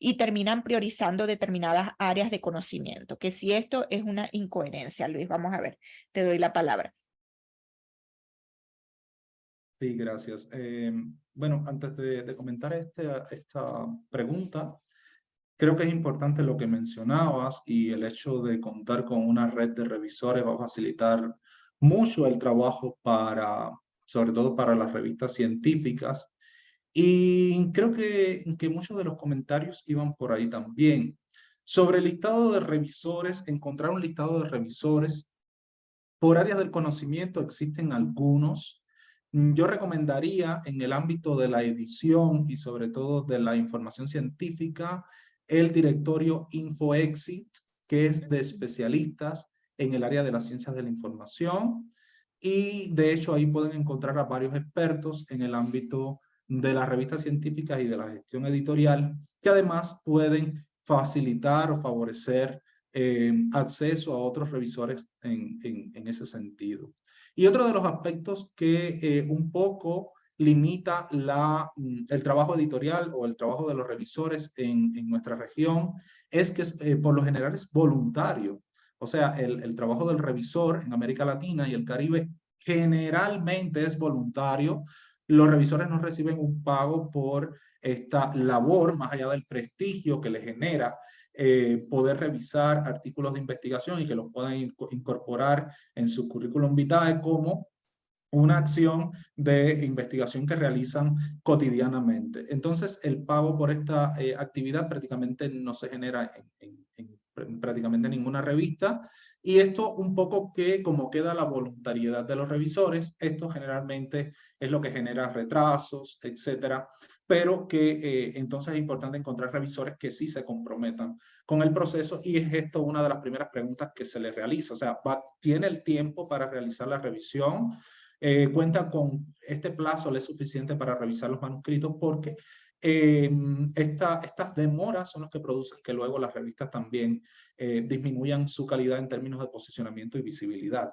y terminan priorizando determinadas áreas de conocimiento, que si esto es una incoherencia. Luis, vamos a ver, te doy la palabra. Sí, gracias. Bueno, antes de comentar esta pregunta, creo que es importante lo que mencionabas y el hecho de contar con una red de revisores va a facilitar mucho el trabajo sobre todo para las revistas científicas. Y creo que muchos de los comentarios iban por ahí también. Sobre el listado de revisores, encontrar un listado de revisores por áreas del conocimiento, existen algunos. Yo recomendaría en el ámbito de la edición y sobre todo de la información científica, el directorio InfoExit, que es de especialistas en el área de las ciencias de la información. Y de hecho ahí pueden encontrar a varios expertos en el ámbito de las revistas científicas y de la gestión editorial, que además pueden facilitar o favorecer acceso a otros revisores en ese sentido. Y otro de los aspectos que un poco limita el trabajo editorial o el trabajo de los revisores en nuestra región es que por lo general es voluntario. O sea, el trabajo del revisor en América Latina y el Caribe generalmente es voluntario. Los revisores no reciben un pago por esta labor, más allá del prestigio que les genera poder revisar artículos de investigación y que los puedan incorporar en su currículum vitae como una acción de investigación que realizan cotidianamente. Entonces, el pago por esta actividad prácticamente no se genera en prácticamente ninguna revista. Y esto un poco que como queda la voluntariedad de los revisores, esto generalmente es lo que genera retrasos, etcétera, pero que entonces es importante encontrar revisores que sí se comprometan con el proceso y es esto una de las primeras preguntas que se les realiza. O sea, ¿tiene el tiempo para realizar la revisión? Cuenta con este plazo, le es suficiente para revisar los manuscritos porque estas demoras son las que producen que luego las revistas también disminuyan su calidad en términos de posicionamiento y visibilidad.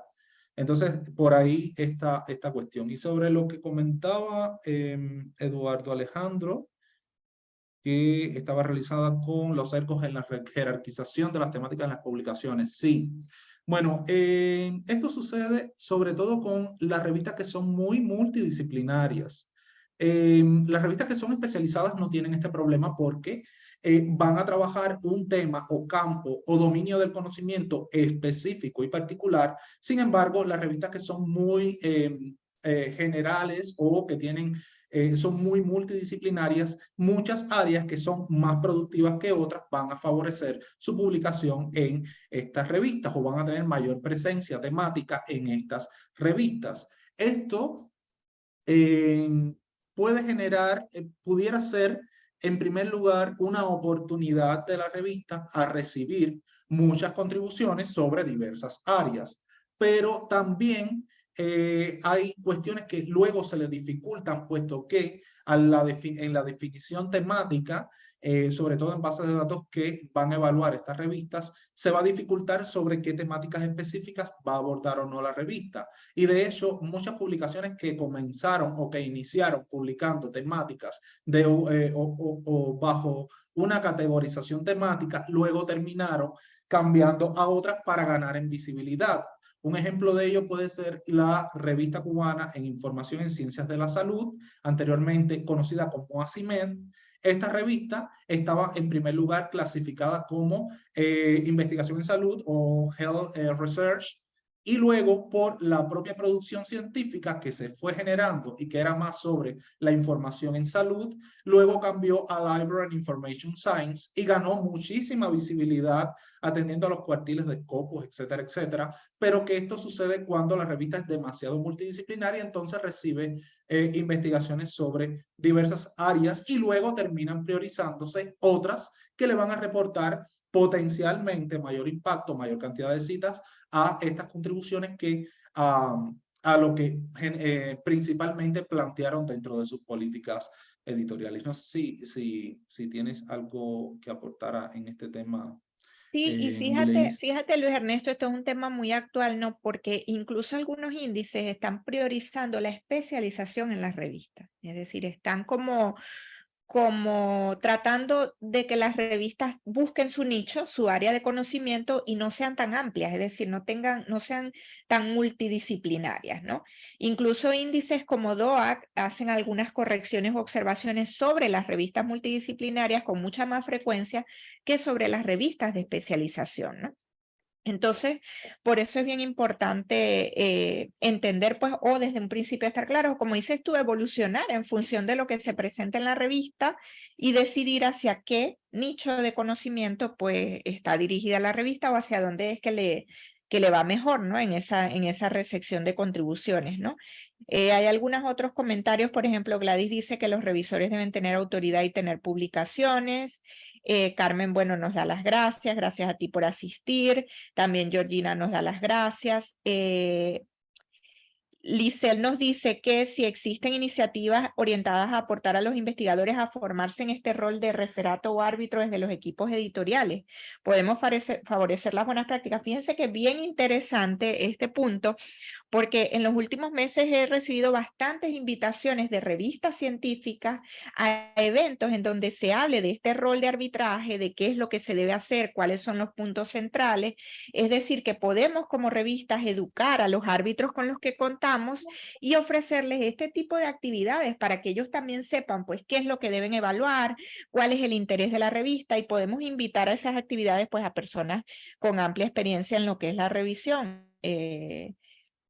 Entonces, por ahí está esta cuestión. Y sobre lo que comentaba Eduardo Alejandro, que estaba realizada con los sesgos en la jerarquización de las temáticas en las publicaciones. Sí. Bueno, esto sucede sobre todo con las revistas que son muy multidisciplinarias. Las revistas que son especializadas no tienen este problema porque van a trabajar un tema o campo o dominio del conocimiento específico y particular. Sin embargo, las revistas que son muy generales o que tienen son muy multidisciplinarias, muchas áreas que son más productivas que otras van a favorecer su publicación en estas revistas o van a tener mayor presencia temática en estas revistas. Esto puede generar, pudiera ser en primer lugar una oportunidad de la revista a recibir muchas contribuciones sobre diversas áreas, pero también hay cuestiones que luego se le dificultan, puesto que en la definición temática, sobre todo en bases de datos que van a evaluar estas revistas, se va a dificultar sobre qué temáticas específicas va a abordar o no la revista. Y de hecho, muchas publicaciones que comenzaron o que iniciaron publicando temáticas o bajo una categorización temática, luego terminaron cambiando a otras para ganar en visibilidad. Un ejemplo de ello puede ser la revista cubana en Información en Ciencias de la Salud, anteriormente conocida como ACIMED. Esta revista estaba en primer lugar clasificada como investigación en salud o health research, y luego por la propia producción científica que se fue generando y que era más sobre la información en salud, luego cambió a Library and Information Science y ganó muchísima visibilidad atendiendo a los cuartiles de Scopus, etcétera, etcétera, pero que esto sucede cuando la revista es demasiado multidisciplinaria, entonces recibe investigaciones sobre diversas áreas y luego terminan priorizándose otras que le van a reportar potencialmente mayor impacto, mayor cantidad de citas a estas contribuciones que a lo que principalmente plantearon dentro de sus políticas editoriales. No sé si tienes algo que aportar en este tema. Sí, y fíjate Luis Ernesto, esto es un tema muy actual, ¿no? Porque incluso algunos índices están priorizando la especialización en las revistas. Es decir, están como tratando de que las revistas busquen su nicho, su área de conocimiento y no sean tan amplias, es decir, no sean tan multidisciplinarias, ¿no? Incluso índices como DOAC hacen algunas correcciones o observaciones sobre las revistas multidisciplinarias con mucha más frecuencia que sobre las revistas de especialización, ¿no? Entonces, por eso es bien importante entender, pues, o desde un principio estar claro, como dices tú, evolucionar en función de lo que se presenta en la revista y decidir hacia qué nicho de conocimiento, pues, está dirigida la revista o hacia dónde es que le va mejor, ¿no? En esa recepción de contribuciones, ¿no? Hay algunos otros comentarios, por ejemplo, Gladys dice que los revisores deben tener autoridad y tener publicaciones. Carmen, bueno, nos da las gracias a ti por asistir. También Georgina nos da las gracias. Lisel nos dice que si existen iniciativas orientadas a aportar a los investigadores a formarse en este rol de referato o árbitro desde los equipos editoriales, podemos favorecer las buenas prácticas. Fíjense que es bien interesante este punto, porque en los últimos meses he recibido bastantes invitaciones de revistas científicas a eventos en donde se hable de este rol de arbitraje, de qué es lo que se debe hacer, cuáles son los puntos centrales. Es decir, que podemos como revistas educar a los árbitros con los que contamos y ofrecerles este tipo de actividades para que ellos también sepan, pues, qué es lo que deben evaluar, cuál es el interés de la revista, y podemos invitar a esas actividades, pues, a personas con amplia experiencia en lo que es la revisión.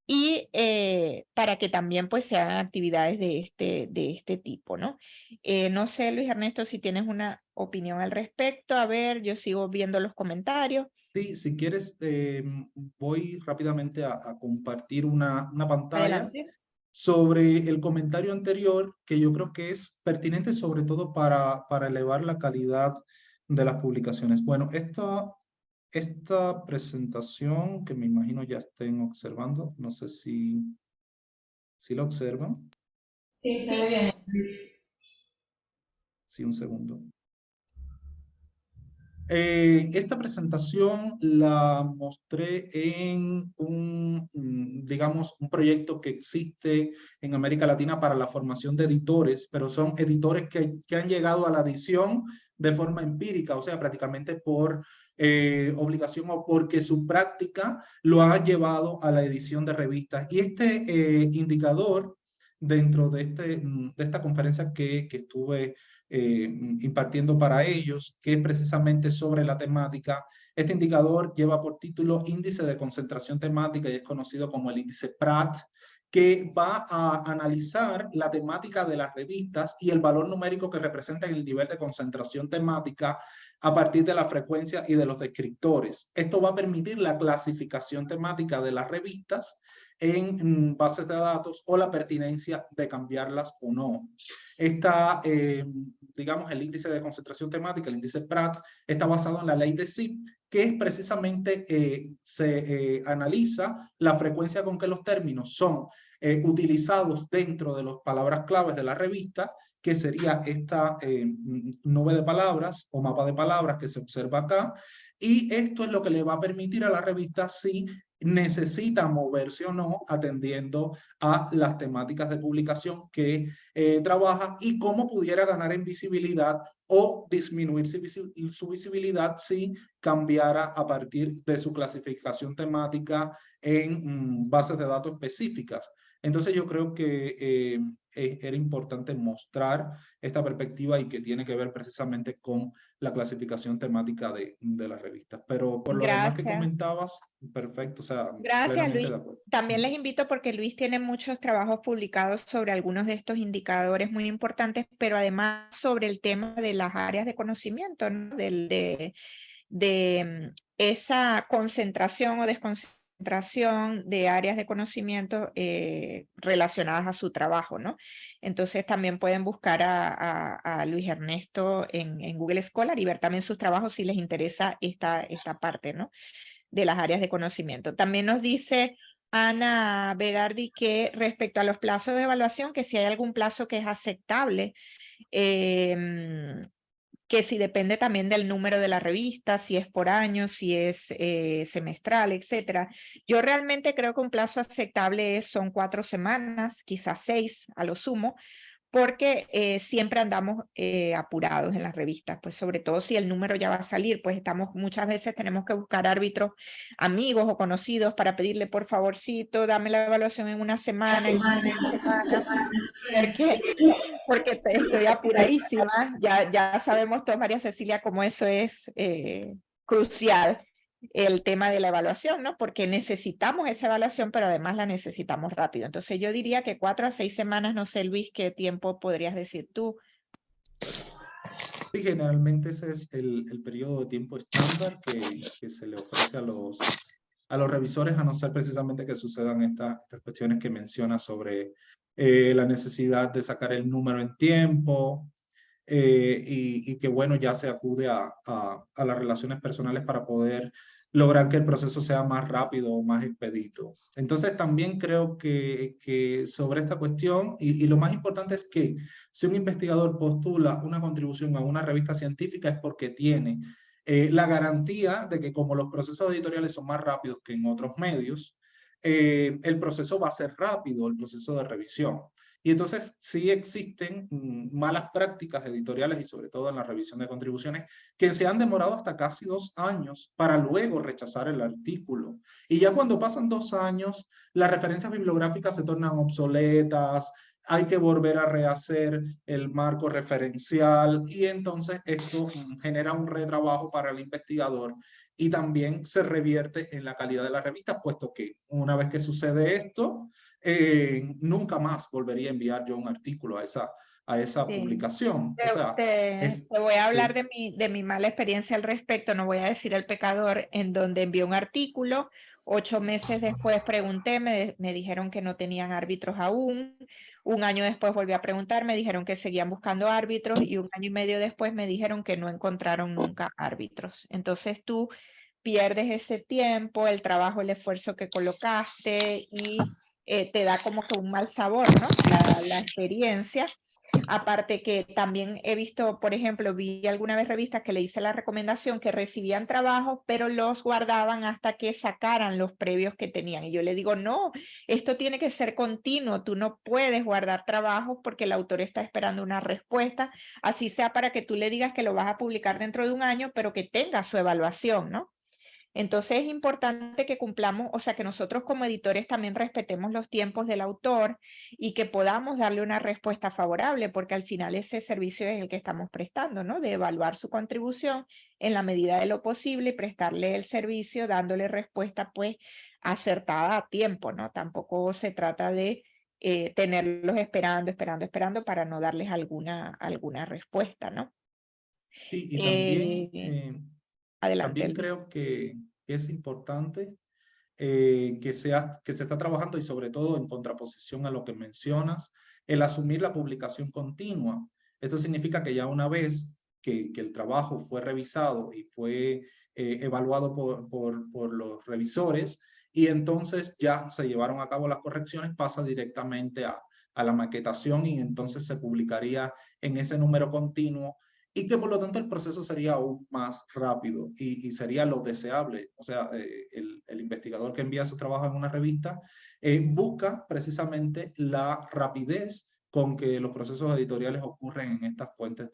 Y para que también, pues, se hagan actividades de este tipo, ¿no? No sé, Luis Ernesto, si tienes una opinión al respecto. A ver, yo sigo viendo los comentarios. Sí, si quieres, voy rápidamente a compartir una pantalla. Adelante. Sobre el comentario anterior, que yo creo que es pertinente sobre todo para elevar la calidad de las publicaciones. Bueno, esta presentación que me imagino ya estén observando, no sé si la observan. Sí, se ve bien. Sí, un segundo. Esta presentación la mostré en digamos, un proyecto que existe en América Latina para la formación de editores, pero son editores que han llegado a la edición de forma empírica, o sea, prácticamente por obligación o porque su práctica lo ha llevado a la edición de revistas. Y este indicador dentro de esta conferencia que estuve impartiendo para ellos, que es precisamente sobre la temática. Este indicador lleva por título Índice de Concentración Temática y es conocido como el índice Pratt, que va a analizar la temática de las revistas y el valor numérico que representa en el nivel de concentración temática a partir de la frecuencia y de los descriptores. Esto va a permitir la clasificación temática de las revistas en bases de datos o la pertinencia de cambiarlas o no. Esta, digamos, el índice de concentración temática, el índice PRAT, está basado en la ley de Zip, que es precisamente se analiza la frecuencia con que los términos son utilizados dentro de las palabras claves de la revista, que sería esta nube de palabras o mapa de palabras que se observa acá, y esto es lo que le va a permitir a la revista si necesita moverse o no atendiendo a las temáticas de publicación que trabaja y cómo pudiera ganar en visibilidad o disminuir su visibilidad si cambiara a partir de su clasificación temática en bases de datos específicas. Entonces yo creo que era importante mostrar esta perspectiva y que tiene que ver precisamente con la clasificación temática de las revistas. Pero por lo demás que comentabas, perfecto, o sea, Gracias, plenamente Luis. de acuerdo. También les invito porque Luis tiene muchos trabajos publicados sobre algunos de estos indicadores muy importantes, pero además sobre el tema de las áreas de conocimiento, ¿no? de esa concentración o desconcentración de áreas de conocimiento relacionadas a su trabajo, ¿no? Entonces también pueden buscar a Luis Ernesto en Google Scholar y ver también sus trabajos si les interesa esta parte, ¿no? De las áreas de conocimiento. También nos dice Ana Berardi que respecto a los plazos de evaluación, que si hay algún plazo que es aceptable, que si depende también del número de la revista, si es por año, si es semestral, etcétera. Yo realmente creo que un plazo aceptable son 4 semanas, quizás 6 a lo sumo, porque siempre andamos apurados en las revistas, pues sobre todo si el número ya va a salir, pues muchas veces tenemos que buscar árbitros amigos o conocidos para pedirle por favorcito, dame la evaluación en una semana, porque estoy apuradísima, ya sabemos todos, María Cecilia, cómo eso es crucial, el tema de la evaluación, ¿no? Porque necesitamos esa evaluación, pero además la necesitamos rápido. Entonces yo diría que 4 a 6 semanas, no sé, Luis, ¿qué tiempo podrías decir tú? Sí, generalmente ese es el periodo de tiempo estándar que se le ofrece a los revisores, a no ser precisamente que sucedan estas cuestiones que menciona sobre la necesidad de sacar el número en tiempo y que, bueno, ya se acude a las relaciones personales para poder lograr que el proceso sea más rápido o más expedito. Entonces, también creo que sobre esta cuestión, y lo más importante es que si un investigador postula una contribución a una revista científica es porque tiene la garantía de que como los procesos editoriales son más rápidos que en otros medios, el proceso va a ser rápido, el proceso de revisión. Y entonces sí existen malas prácticas editoriales y sobre todo en la revisión de contribuciones que se han demorado hasta casi 2 años para luego rechazar el artículo. Y ya cuando pasan 2 años, las referencias bibliográficas se tornan obsoletas, hay que volver a rehacer el marco referencial y entonces esto genera un retrabajo para el investigador y también se revierte en la calidad de la revista, puesto que una vez que sucede esto, nunca más volvería a enviar yo un artículo a esa publicación. O sea, te voy a hablar sí. de mi mala experiencia al respecto, no voy a decir el pecador, en donde envié un artículo, 8 meses después pregunté, me dijeron que no tenían árbitros aún, 1 año después volví a preguntar, me dijeron que seguían buscando árbitros y 1 año y medio después me dijeron que no encontraron nunca árbitros. Entonces tú pierdes ese tiempo, el trabajo, el esfuerzo que colocaste y te da como que un mal sabor, ¿no? La experiencia. Aparte que también he visto, por ejemplo, vi alguna vez revistas que le hice la recomendación que recibían trabajos, pero los guardaban hasta que sacaran los previos que tenían. Y yo le digo, no, esto tiene que ser continuo, tú no puedes guardar trabajos porque el autor está esperando una respuesta, así sea para que tú le digas que lo vas a publicar dentro de 1 año, pero que tenga su evaluación, ¿no? Entonces es importante que cumplamos, o sea, que nosotros como editores también respetemos los tiempos del autor y que podamos darle una respuesta favorable, porque al final ese servicio es el que estamos prestando, ¿no? De evaluar su contribución en la medida de lo posible y prestarle el servicio dándole respuesta, pues, acertada a tiempo, ¿no? Tampoco se trata de tenerlos esperando para no darles alguna respuesta, ¿no? Sí, y también, Adelante, también Luis. creo que es importante que se está trabajando y sobre todo en contraposición a lo que mencionas, el asumir la publicación continua. Esto significa que ya una vez que el trabajo fue revisado y fue evaluado por los revisores y entonces ya se llevaron a cabo las correcciones, pasa directamente a la maquetación y entonces se publicaría en ese número continuo y que por lo tanto el proceso sería aún más rápido y sería lo deseable. O sea, el investigador que envía su trabajo en una revista busca precisamente la rapidez con que los procesos editoriales ocurren en estas fuentes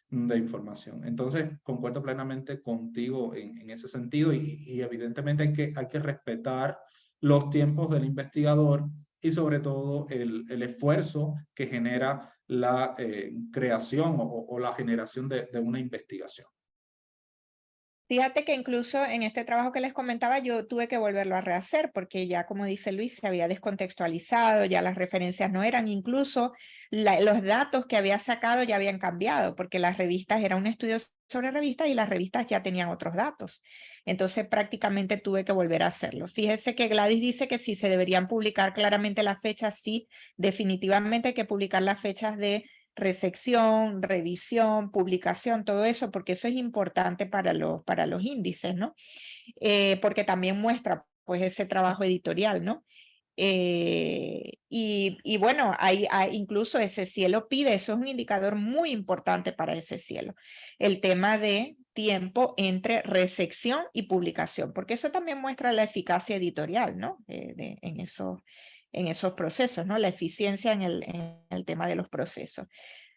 de información. Entonces, concuerdo plenamente contigo en ese sentido y evidentemente hay que respetar los tiempos del investigador y sobre todo el esfuerzo que genera la creación o la generación de una investigación. Fíjate que incluso en este trabajo que les comentaba yo tuve que volverlo a rehacer porque ya, como dice Luis, se había descontextualizado, ya las referencias no eran, incluso los datos que había sacado ya habían cambiado porque las revistas, era un estudio sobre revistas y las revistas ya tenían otros datos. Entonces prácticamente tuve que volver a hacerlo. Fíjese que Gladys dice que si se deberían publicar claramente las fechas, sí, definitivamente hay que publicar las fechas de recepción, revisión, publicación, todo eso, porque eso es importante para los índices, ¿no? Porque también muestra pues ese trabajo editorial, ¿no? Y bueno, incluso ese cielo pide, eso es un indicador muy importante para ese cielo, el tema de tiempo entre recepción y publicación, porque eso también muestra la eficacia editorial, ¿no? En esos procesos, ¿no? La eficiencia en el tema de los procesos.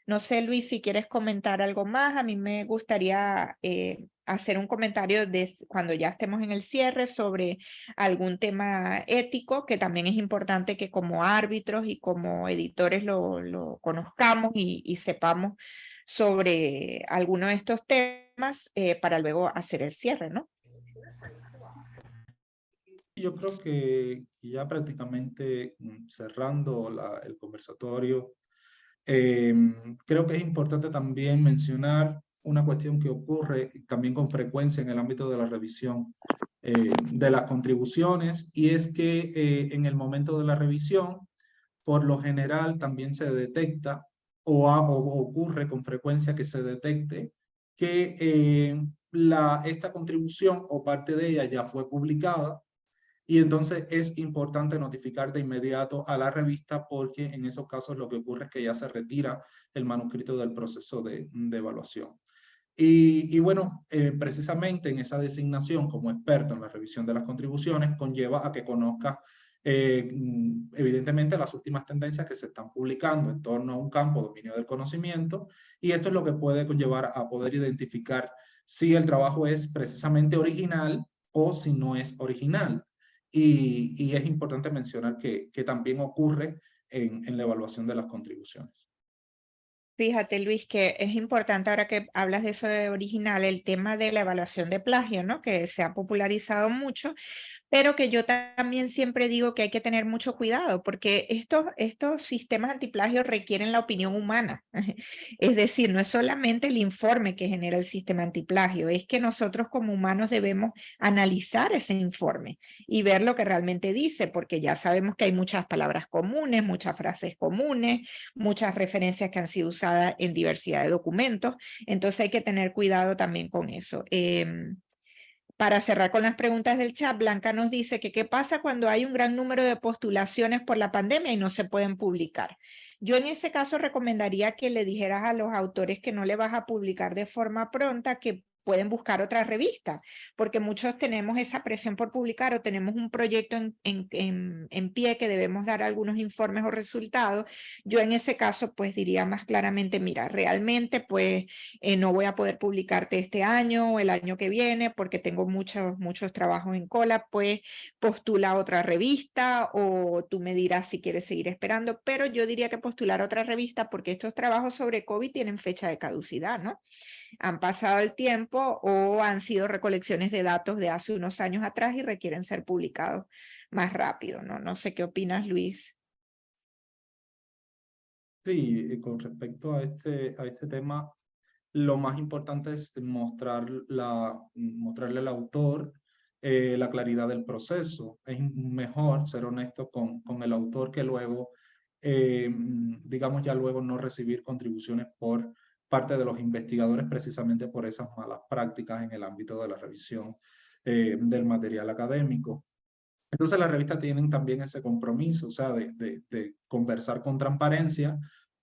No sé, Luis, si quieres comentar algo más. A mí me gustaría hacer un comentario cuando ya estemos en el cierre sobre algún tema ético, que también es importante que como árbitros y como editores lo conozcamos y sepamos sobre alguno de estos temas para luego hacer el cierre, ¿no? Yo creo que ya prácticamente cerrando el conversatorio, creo que es importante también mencionar una cuestión que ocurre también con frecuencia en el ámbito de la revisión de las contribuciones, y es que en el momento de la revisión, por lo general también se detecta o ocurre con frecuencia que se detecte que esta contribución o parte de ella ya fue publicada. Y entonces es importante notificar de inmediato a la revista porque en esos casos lo que ocurre es que ya se retira el manuscrito del proceso de evaluación. Y bueno, precisamente en esa designación como experto en la revisión de las contribuciones conlleva a que conozca evidentemente las últimas tendencias que se están publicando en torno a un campo dominio del conocimiento, y esto es lo que puede conllevar a poder identificar si el trabajo es precisamente original o si no es original. Y es importante mencionar que también ocurre en la evaluación de las contribuciones. Fíjate, Luis, que es importante ahora que hablas de eso de original, el tema de la evaluación de plagio, ¿no? Que se ha popularizado mucho, pero que yo también siempre digo que hay que tener mucho cuidado porque estos sistemas antiplagio requieren la opinión humana. Es decir, no es solamente el informe que genera el sistema antiplagio, es que nosotros como humanos debemos analizar ese informe y ver lo que realmente dice, porque ya sabemos que hay muchas palabras comunes, muchas frases comunes, muchas referencias que han sido usadas en diversidad de documentos, entonces hay que tener cuidado también con eso. Para cerrar con las preguntas del chat, Blanca nos dice que qué pasa cuando hay un gran número de postulaciones por la pandemia y no se pueden publicar. Yo en ese caso recomendaría que le dijeras a los autores que no le vas a publicar de forma pronta, que pueden buscar otra revista, porque muchos tenemos esa presión por publicar o tenemos un proyecto en pie que debemos dar algunos informes o resultados. Yo en ese caso pues diría más claramente, mira, realmente pues no voy a poder publicarte este año o el año que viene porque tengo muchos trabajos en cola, pues postula a otra revista o tú me dirás si quieres seguir esperando, pero yo diría que postular a otra revista porque estos trabajos sobre COVID tienen fecha de caducidad, ¿no? Han pasado el tiempo tiempo o han sido recolecciones de datos de hace unos años atrás y requieren ser publicados más rápido, ¿no? No sé qué opinas, Luis. Sí, con respecto a este tema, lo más importante es mostrarle al autor la claridad del proceso. Es mejor ser honesto con el autor que luego, digamos, ya luego no recibir contribuciones por parte de los investigadores precisamente por esas malas prácticas en el ámbito de la revisión del material académico. Entonces las revistas tienen también ese compromiso, o sea, de conversar con transparencia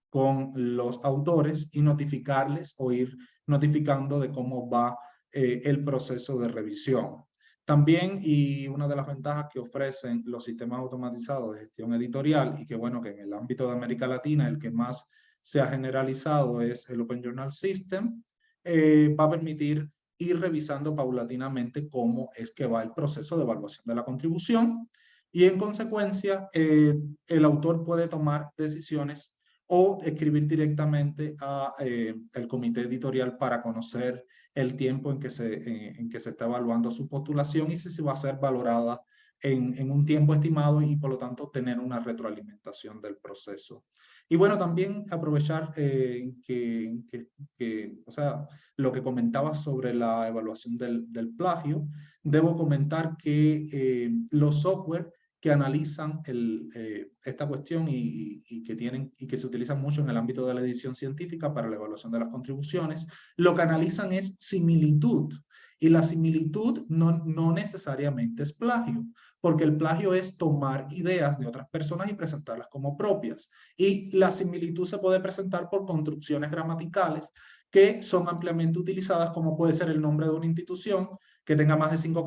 con los autores y notificarles o ir notificando de cómo va el proceso de revisión. También, y una de las ventajas que ofrecen los sistemas automatizados de gestión editorial, y que bueno, que en el ámbito de América Latina el que más se ha generalizado es el Open Journal System, va a permitir ir revisando paulatinamente cómo es que va el proceso de evaluación de la contribución y en consecuencia el autor puede tomar decisiones o escribir directamente al comité editorial para conocer el tiempo en que se está evaluando su postulación y si se va a ser valorada en un tiempo estimado y por lo tanto tener una retroalimentación del proceso. Y bueno, también aprovechar o sea, lo que comentaba sobre la evaluación del plagio, debo comentar que los software que analizan esta cuestión y que se utilizan mucho en el ámbito de la edición científica para la evaluación de las contribuciones, lo que analizan es similitud. Y la similitud no necesariamente es plagio, porque el plagio es tomar ideas de otras personas y presentarlas como propias. Y la similitud se puede presentar por construcciones gramaticales que son ampliamente utilizadas, como puede ser el nombre de una institución que tenga más de cinco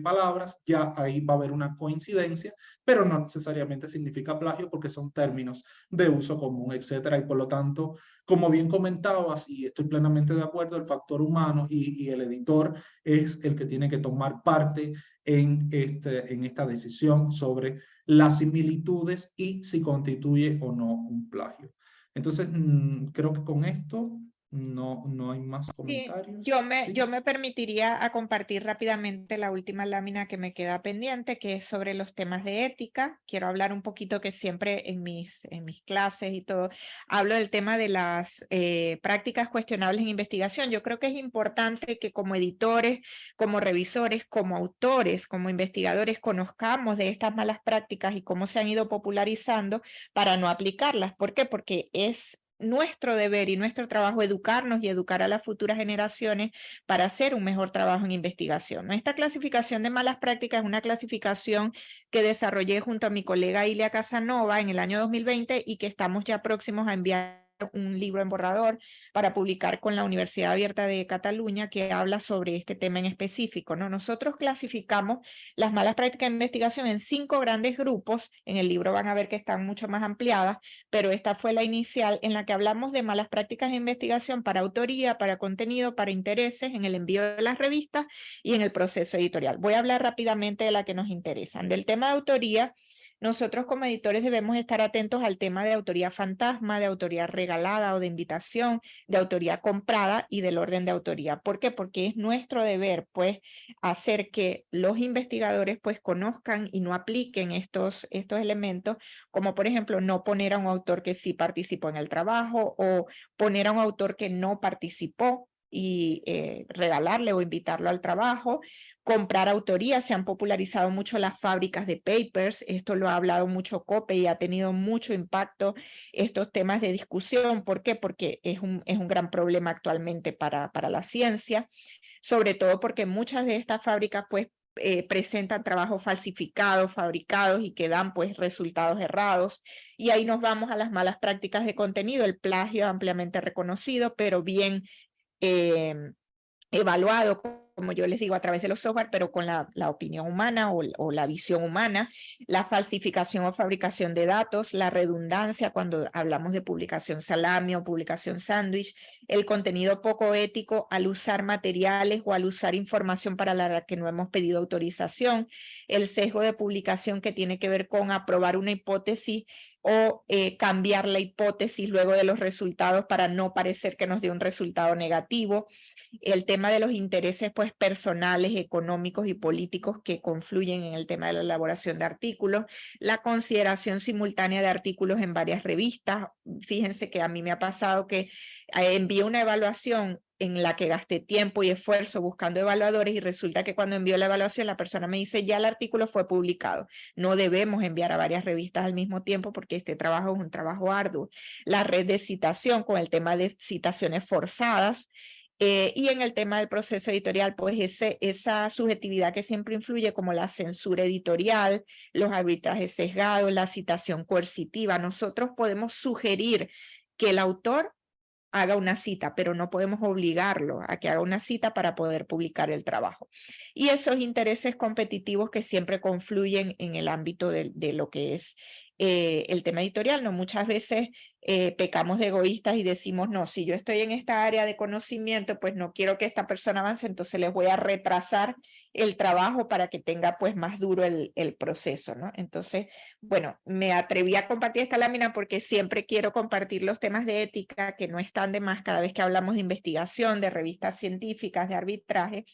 palabras, ya ahí va a haber una coincidencia, pero no necesariamente significa plagio porque son términos de uso común, etcétera. Y por lo tanto, como bien comentabas, y estoy plenamente de acuerdo, el factor humano y el editor es el que tiene que tomar parte en esta decisión sobre las similitudes y si constituye o no un plagio. Entonces, creo que con esto no hay más Sí, comentarios. yo me permitiría a compartir rápidamente la última lámina que me queda pendiente, que es sobre los temas de ética. Quiero hablar un poquito que siempre en mis clases y todo, hablo del tema de las prácticas cuestionables en investigación. Yo creo que es importante que como editores, como revisores, como autores, como investigadores, conozcamos de estas malas prácticas y cómo se han ido popularizando para no aplicarlas. ¿Por qué? Porque es nuestro deber y nuestro trabajo educarnos y educar a las futuras generaciones para hacer un mejor trabajo en investigación. Esta clasificación de malas prácticas es una clasificación que desarrollé junto a mi colega Ilia Casanova en el año 2020 y que estamos ya próximos a enviar un libro en borrador para publicar con la Universidad Abierta de Cataluña que habla sobre este tema en específico, ¿no? Nosotros clasificamos las malas prácticas de investigación en 5 grandes grupos. En el libro van a ver que están mucho más ampliadas, pero esta fue la inicial en la que hablamos de malas prácticas de investigación para autoría, para contenido, para intereses, en el envío de las revistas y en el proceso editorial. Voy a hablar rápidamente de la que nos interesan. Del tema de autoría, nosotros como editores debemos estar atentos al tema de autoría fantasma, de autoría regalada o de invitación, de autoría comprada y del orden de autoría. ¿Por qué? Porque es nuestro deber, pues, hacer que los investigadores, pues, conozcan y no apliquen estos elementos, como por ejemplo, no poner a un autor que sí participó en el trabajo o poner a un autor que no participó y regalarle o invitarlo al trabajo. Comprar autoría, se han popularizado mucho las fábricas de papers, esto lo ha hablado mucho COPE y ha tenido mucho impacto estos temas de discusión. ¿Por qué? Porque es un gran problema actualmente para la ciencia, sobre todo porque muchas de estas fábricas pues presentan trabajos falsificados, fabricados y que dan pues resultados errados. Y ahí nos vamos a las malas prácticas de contenido, el plagio ampliamente reconocido, pero bien evaluado, como yo les digo, a través de los software, pero con la opinión humana o la visión humana, la falsificación o fabricación de datos, la redundancia cuando hablamos de publicación salami o publicación sándwich, el contenido poco ético al usar materiales o al usar información para la que no hemos pedido autorización, el sesgo de publicación que tiene que ver con aprobar una hipótesis o cambiar la hipótesis luego de los resultados para no parecer que nos dé un resultado negativo. El tema de los intereses pues personales, económicos y políticos que confluyen en el tema de la elaboración de artículos, la consideración simultánea de artículos en varias revistas. Fíjense que a mí me ha pasado que envié una evaluación en la que gasté tiempo y esfuerzo buscando evaluadores y resulta que cuando envió la evaluación la persona me dice ya el artículo fue publicado. No debemos enviar a varias revistas al mismo tiempo porque este trabajo es un trabajo arduo. La red de citación con el tema de citaciones forzadas. Y en el tema del proceso editorial, pues esa subjetividad que siempre influye, como la censura editorial, los arbitrajes sesgados, la citación coercitiva. Nosotros podemos sugerir que el autor haga una cita, pero no podemos obligarlo a que haga una cita para poder publicar el trabajo. Y esos intereses competitivos que siempre confluyen en el ámbito de lo que es el tema editorial, ¿no? Muchas veces pecamos de egoístas y decimos, no, si yo estoy en esta área de conocimiento, pues no quiero que esta persona avance, entonces les voy a retrasar el trabajo para que tenga pues más duro el proceso, ¿no? Entonces, bueno, me atreví a compartir esta lámina porque siempre quiero compartir los temas de ética que no están de más cada vez que hablamos de investigación, de revistas científicas, de arbitraje,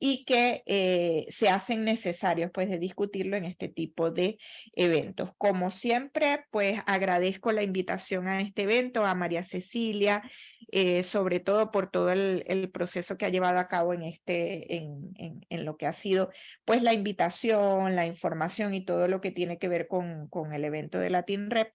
y que se hacen necesarios pues de discutirlo en este tipo de eventos. Como siempre, pues agradezco la invitación a este evento, a María Cecilia, sobre todo por todo el proceso que ha llevado a cabo en lo que ha sido pues la invitación, la información y todo lo que tiene que ver con el evento de LatinRep.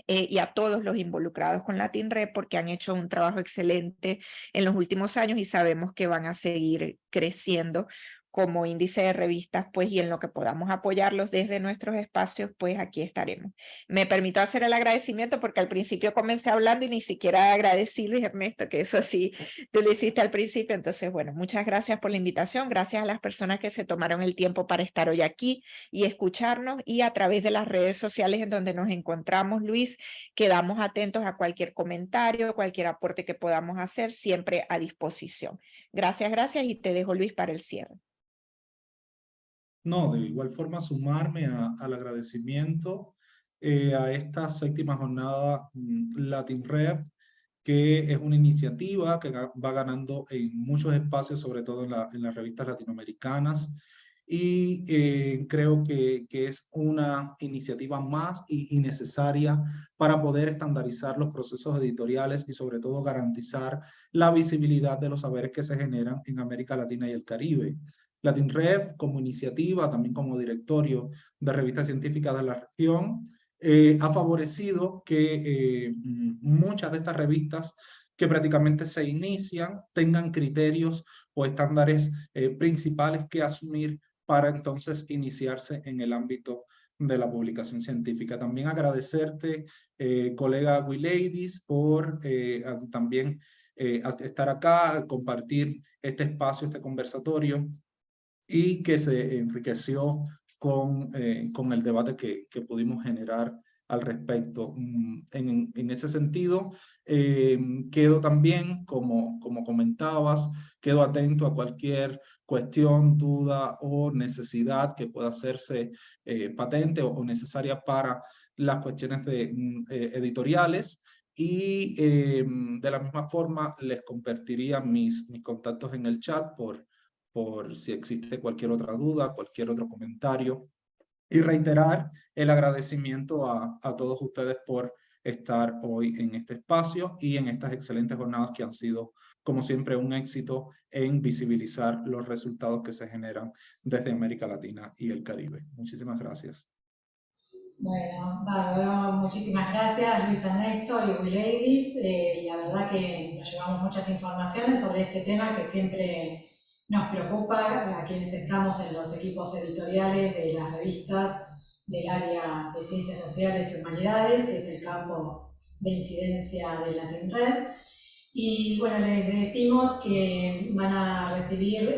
Y a todos los involucrados con LatinRep porque han hecho un trabajo excelente en los últimos años y sabemos que van a seguir creciendo como índice de revistas, pues, y en lo que podamos apoyarlos desde nuestros espacios, pues aquí estaremos. Me permito hacer el agradecimiento porque al principio comencé hablando y ni siquiera agradecí, Luis Ernesto, que eso sí, tú lo hiciste al principio. Entonces, bueno, muchas gracias por la invitación, gracias a las personas que se tomaron el tiempo para estar hoy aquí y escucharnos, y a través de las redes sociales en donde nos encontramos, Luis, quedamos atentos a cualquier comentario, cualquier aporte que podamos hacer, siempre a disposición. Gracias, gracias, y te dejo, Luis, para el cierre. No, de igual forma sumarme al agradecimiento a esta 7ª jornada LatinRep, que es una iniciativa que va ganando en muchos espacios, sobre todo en las revistas latinoamericanas, y creo que es una iniciativa más y necesaria para poder estandarizar los procesos editoriales y sobre todo garantizar la visibilidad de los saberes que se generan en América Latina y el Caribe. LatinRep como iniciativa, también como directorio de revistas científicas de la región, ha favorecido que muchas de estas revistas que prácticamente se inician tengan criterios o estándares principales que asumir para entonces iniciarse en el ámbito de la publicación científica. También agradecerte, colega Willadis, por también estar acá, compartir este espacio, este conversatorio, y que se enriqueció con el debate que pudimos generar al respecto. En ese sentido, quedo también, como comentabas, quedo atento a cualquier cuestión, duda o necesidad que pueda hacerse patente o necesaria para las cuestiones editoriales. Y de la misma forma les compartiría mis contactos en el chat por si existe cualquier otra duda, cualquier otro comentario. Y reiterar el agradecimiento a todos ustedes por estar hoy en este espacio y en estas excelentes jornadas que han sido, como siempre, un éxito en visibilizar los resultados que se generan desde América Latina y el Caribe. Muchísimas gracias. Bueno, bárbaro, muchísimas gracias Luis Ernesto y Willadis. La verdad que nos llevamos muchas informaciones sobre este tema que siempre nos preocupa a quienes estamos en los equipos editoriales de las revistas del área de Ciencias Sociales y Humanidades, que es el campo de incidencia de LatinRep. Y bueno, les decimos que van a recibir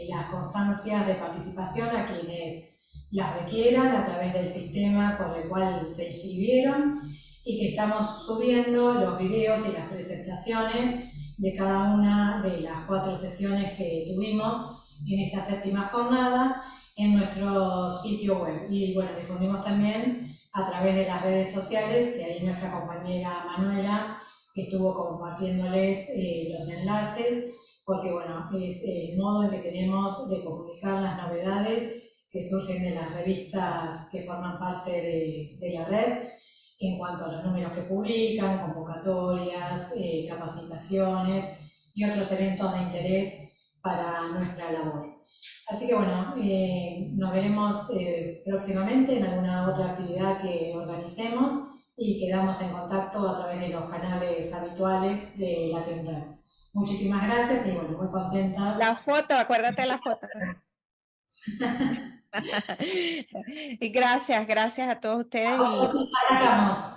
las constancias de participación a quienes las requieran a través del sistema por el cual se inscribieron, y que estamos subiendo los videos y las presentaciones de cada una de las 4 sesiones que tuvimos en esta 7ª jornada en nuestro sitio web. Y bueno, difundimos también a través de las redes sociales, que ahí nuestra compañera Manuela estuvo compartiéndoles los enlaces, porque bueno, es el modo en que tenemos de comunicar las novedades que surgen de las revistas que forman parte de la red, en cuanto a los números que publican, convocatorias, capacitaciones y otros eventos de interés para nuestra labor. Así que bueno, nos veremos próximamente en alguna otra actividad que organicemos y quedamos en contacto a través de los canales habituales de LatinRep. Muchísimas gracias y bueno, muy contentas. La foto, acuérdate de la foto. Y gracias a todos ustedes.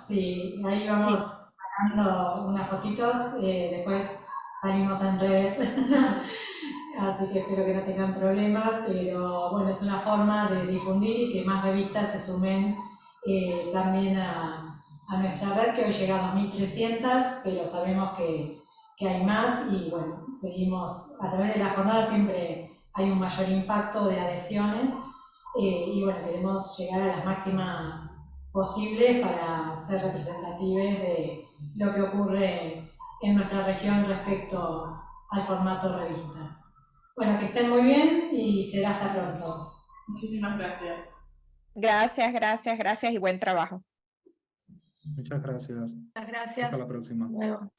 Sí, ahí vamos sacando unas fotitos, después salimos en redes, así que espero que no tengan problema, pero bueno, es una forma de difundir y que más revistas se sumen también a nuestra red, que hoy llega a 2.300, pero sabemos que hay más y bueno, seguimos, a través de la jornada siempre hay un mayor impacto de adhesiones y bueno, queremos llegar a las máximas posibles para ser representativos de lo que ocurre en nuestra región respecto al formato revistas. Bueno, que estén muy bien y será hasta pronto. Muchísimas gracias. Gracias y buen trabajo. Muchas gracias. Muchas gracias. Hasta la próxima. Luego.